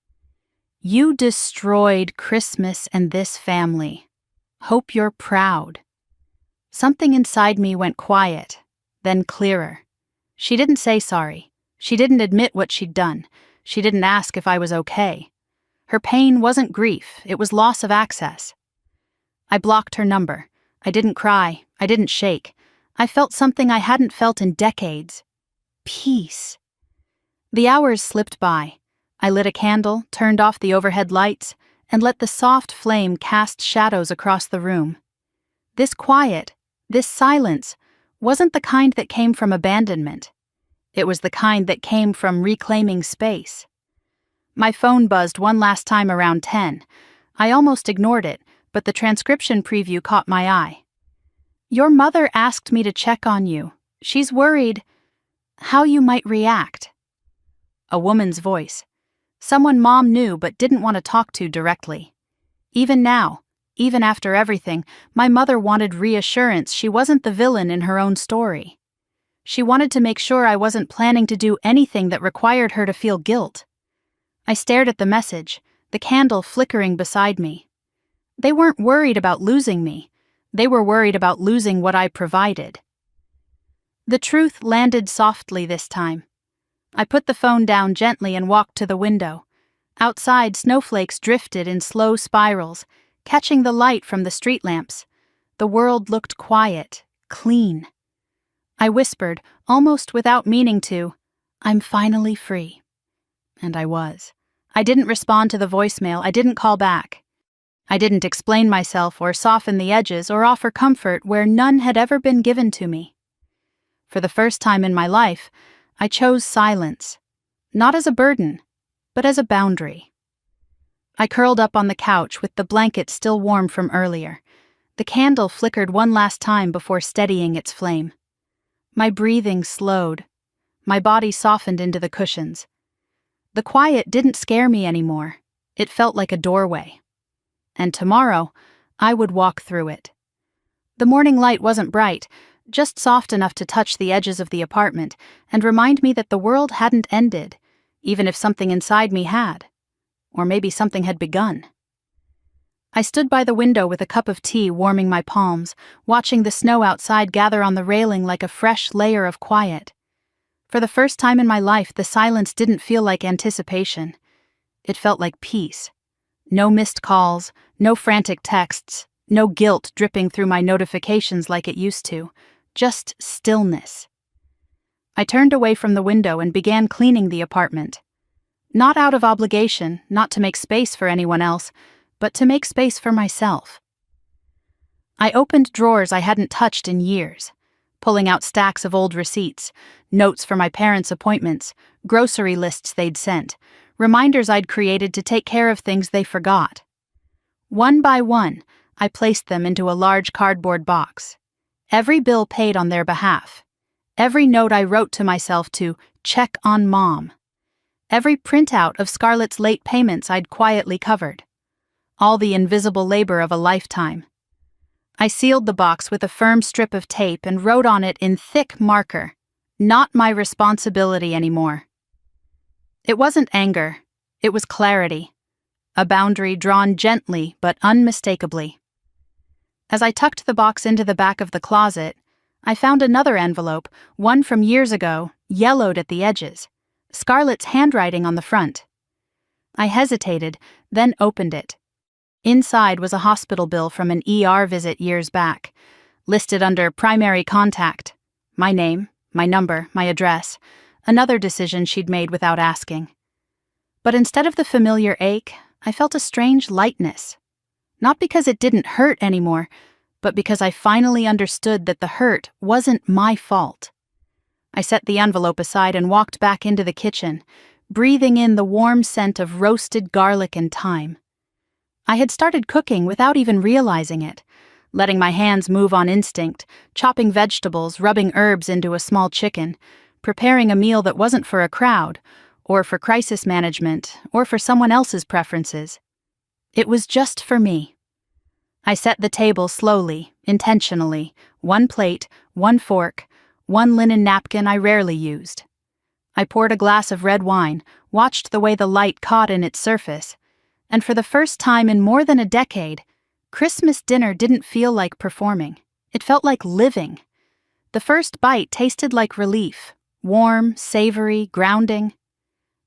"You destroyed Christmas and this family. Hope you're proud." Something inside me went quiet, then clearer. She didn't say sorry. She didn't admit what she'd done. She didn't ask if I was okay. Her pain wasn't grief, it was loss of access. I blocked her number. I didn't cry. I didn't shake. I felt something I hadn't felt in decades. Peace. The hours slipped by. I lit a candle, turned off the overhead lights, and let the soft flame cast shadows across the room. This quiet, this silence, wasn't the kind that came from abandonment. It was the kind that came from reclaiming space. My phone buzzed one last time around 10. I almost ignored it, but the transcription preview caught my eye. "Your mother asked me to check on you. She's worried how you might react." A woman's voice. Someone Mom knew but didn't want to talk to directly. Even now, even after everything, my mother wanted reassurance she wasn't the villain in her own story. She wanted to make sure I wasn't planning to do anything that required her to feel guilt. I stared at the message, the candle flickering beside me. They weren't worried about losing me. They were worried about losing what I provided. The truth landed softly this time. I put the phone down gently and walked to the window. Outside, snowflakes drifted in slow spirals, catching the light from the street lamps. The world looked quiet, clean. I whispered, almost without meaning to, "I'm finally free." And I was. I didn't respond to the voicemail. I didn't call back. I didn't explain myself or soften the edges or offer comfort where none had ever been given to me. For the first time in my life, I chose silence, not as a burden, but as a boundary. I curled up on the couch with the blanket still warm from earlier. The candle flickered one last time before steadying its flame. My breathing slowed. My body softened into the cushions. The quiet didn't scare me anymore. It felt like a doorway. And tomorrow, I would walk through it. The morning light wasn't bright, just soft enough to touch the edges of the apartment and remind me that the world hadn't ended, even if something inside me had. Or maybe something had begun. I stood by the window with a cup of tea warming my palms, watching the snow outside gather on the railing like a fresh layer of quiet. For the first time in my life, the silence didn't feel like anticipation. It felt like peace. No missed calls, no frantic texts, no guilt dripping through my notifications like it used to. Just stillness. I turned away from the window and began cleaning the apartment. Not out of obligation, not to make space for anyone else, but to make space for myself. I opened drawers I hadn't touched in years, pulling out stacks of old receipts, notes for my parents' appointments, grocery lists they'd sent, reminders I'd created to take care of things they forgot. One by one, I placed them into a large cardboard box. Every bill paid on their behalf. Every note I wrote to myself to check on Mom. Every printout of Scarlett's late payments I'd quietly covered. All the invisible labor of a lifetime. I sealed the box with a firm strip of tape and wrote on it in thick marker, "Not my responsibility anymore." It wasn't anger, it was clarity. A boundary drawn gently but unmistakably. As I tucked the box into the back of the closet, I found another envelope, one from years ago, yellowed at the edges, Scarlett's handwriting on the front. I hesitated, then opened it. Inside was a hospital bill from an ER visit years back, listed under primary contact. My name, my number, my address, another decision she'd made without asking. But instead of the familiar ache, I felt a strange lightness. Not because it didn't hurt anymore, but because I finally understood that the hurt wasn't my fault. I set the envelope aside and walked back into the kitchen, breathing in the warm scent of roasted garlic and thyme. I had started cooking without even realizing it, letting my hands move on instinct, chopping vegetables, rubbing herbs into a small chicken, preparing a meal that wasn't for a crowd, or for crisis management, or for someone else's preferences. It was just for me. I set the table slowly, intentionally, one plate, one fork, one linen napkin I rarely used. I poured a glass of red wine, watched the way the light caught in its surface, and for the first time in more than a decade, Christmas dinner didn't feel like performing. It felt like living. The first bite tasted like relief, warm, savory, grounding.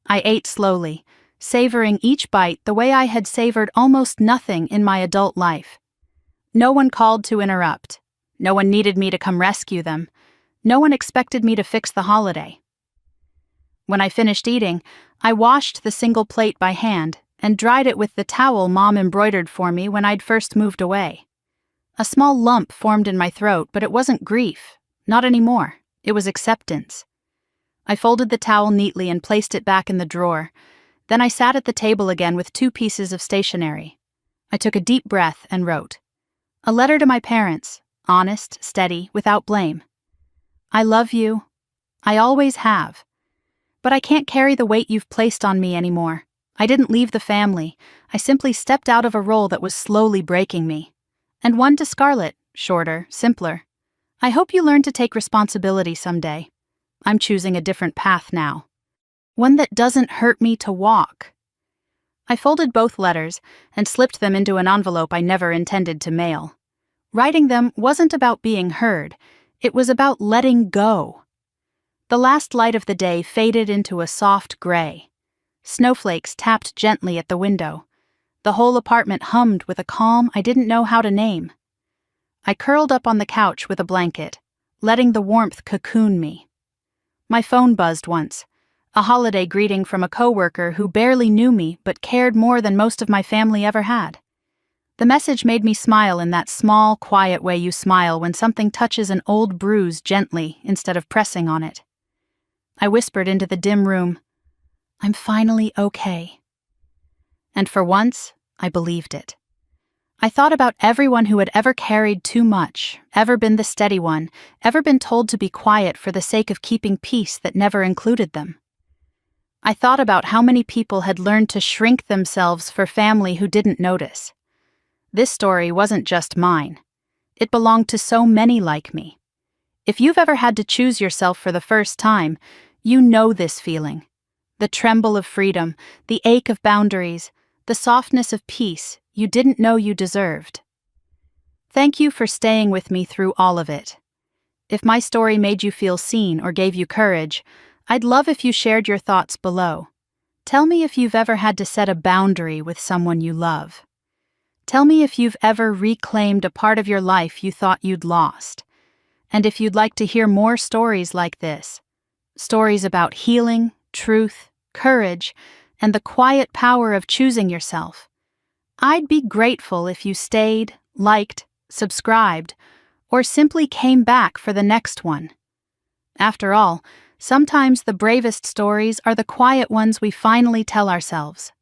I ate slowly, savoring each bite the way I had savored almost nothing in my adult life. No one called to interrupt. No one needed me to come rescue them. No one expected me to fix the holiday. When I finished eating, I washed the single plate by hand and dried it with the towel Mom embroidered for me when I'd first moved away. A small lump formed in my throat, but it wasn't grief. Not anymore. It was acceptance. I folded the towel neatly and placed it back in the drawer. Then I sat at the table again with 2 pieces of stationery. I took a deep breath and wrote. A letter to my parents, honest, steady, without blame. I love you. I always have. But I can't carry the weight you've placed on me anymore. I didn't leave the family. I simply stepped out of a role that was slowly breaking me. And one to Scarlett, shorter, simpler. I hope you learn to take responsibility someday. I'm choosing a different path now. One that doesn't hurt me to walk. I folded both letters and slipped them into an envelope I never intended to mail. Writing them wasn't about being heard. It was about letting go. The last light of the day faded into a soft gray. Snowflakes tapped gently at the window. The whole apartment hummed with a calm I didn't know how to name. I curled up on the couch with a blanket, letting the warmth cocoon me. My phone buzzed once. A holiday greeting from a coworker who barely knew me but cared more than most of my family ever had. The message made me smile in that small, quiet way you smile when something touches an old bruise gently instead of pressing on it. I whispered into the dim room, I'm finally okay. And for once, I believed it. I thought about everyone who had ever carried too much, ever been the steady one, ever been told to be quiet for the sake of keeping peace that never included them. I thought about how many people had learned to shrink themselves for family who didn't notice. This story wasn't just mine. It belonged to so many like me. If you've ever had to choose yourself for the first time, you know this feeling. The tremble of freedom, the ache of boundaries, the softness of peace you didn't know you deserved. Thank you for staying with me through all of it. If my story made you feel seen or gave you courage, I'd love if you shared your thoughts below. Tell me if you've ever had to set a boundary with someone you love. Tell me if you've ever reclaimed a part of your life you thought you'd lost. And if you'd like to hear more stories like this, stories about healing, truth, courage, and the quiet power of choosing yourself, I'd be grateful if you stayed, liked, subscribed, or simply came back for the next one. After all, sometimes the bravest stories are the quiet ones we finally tell ourselves.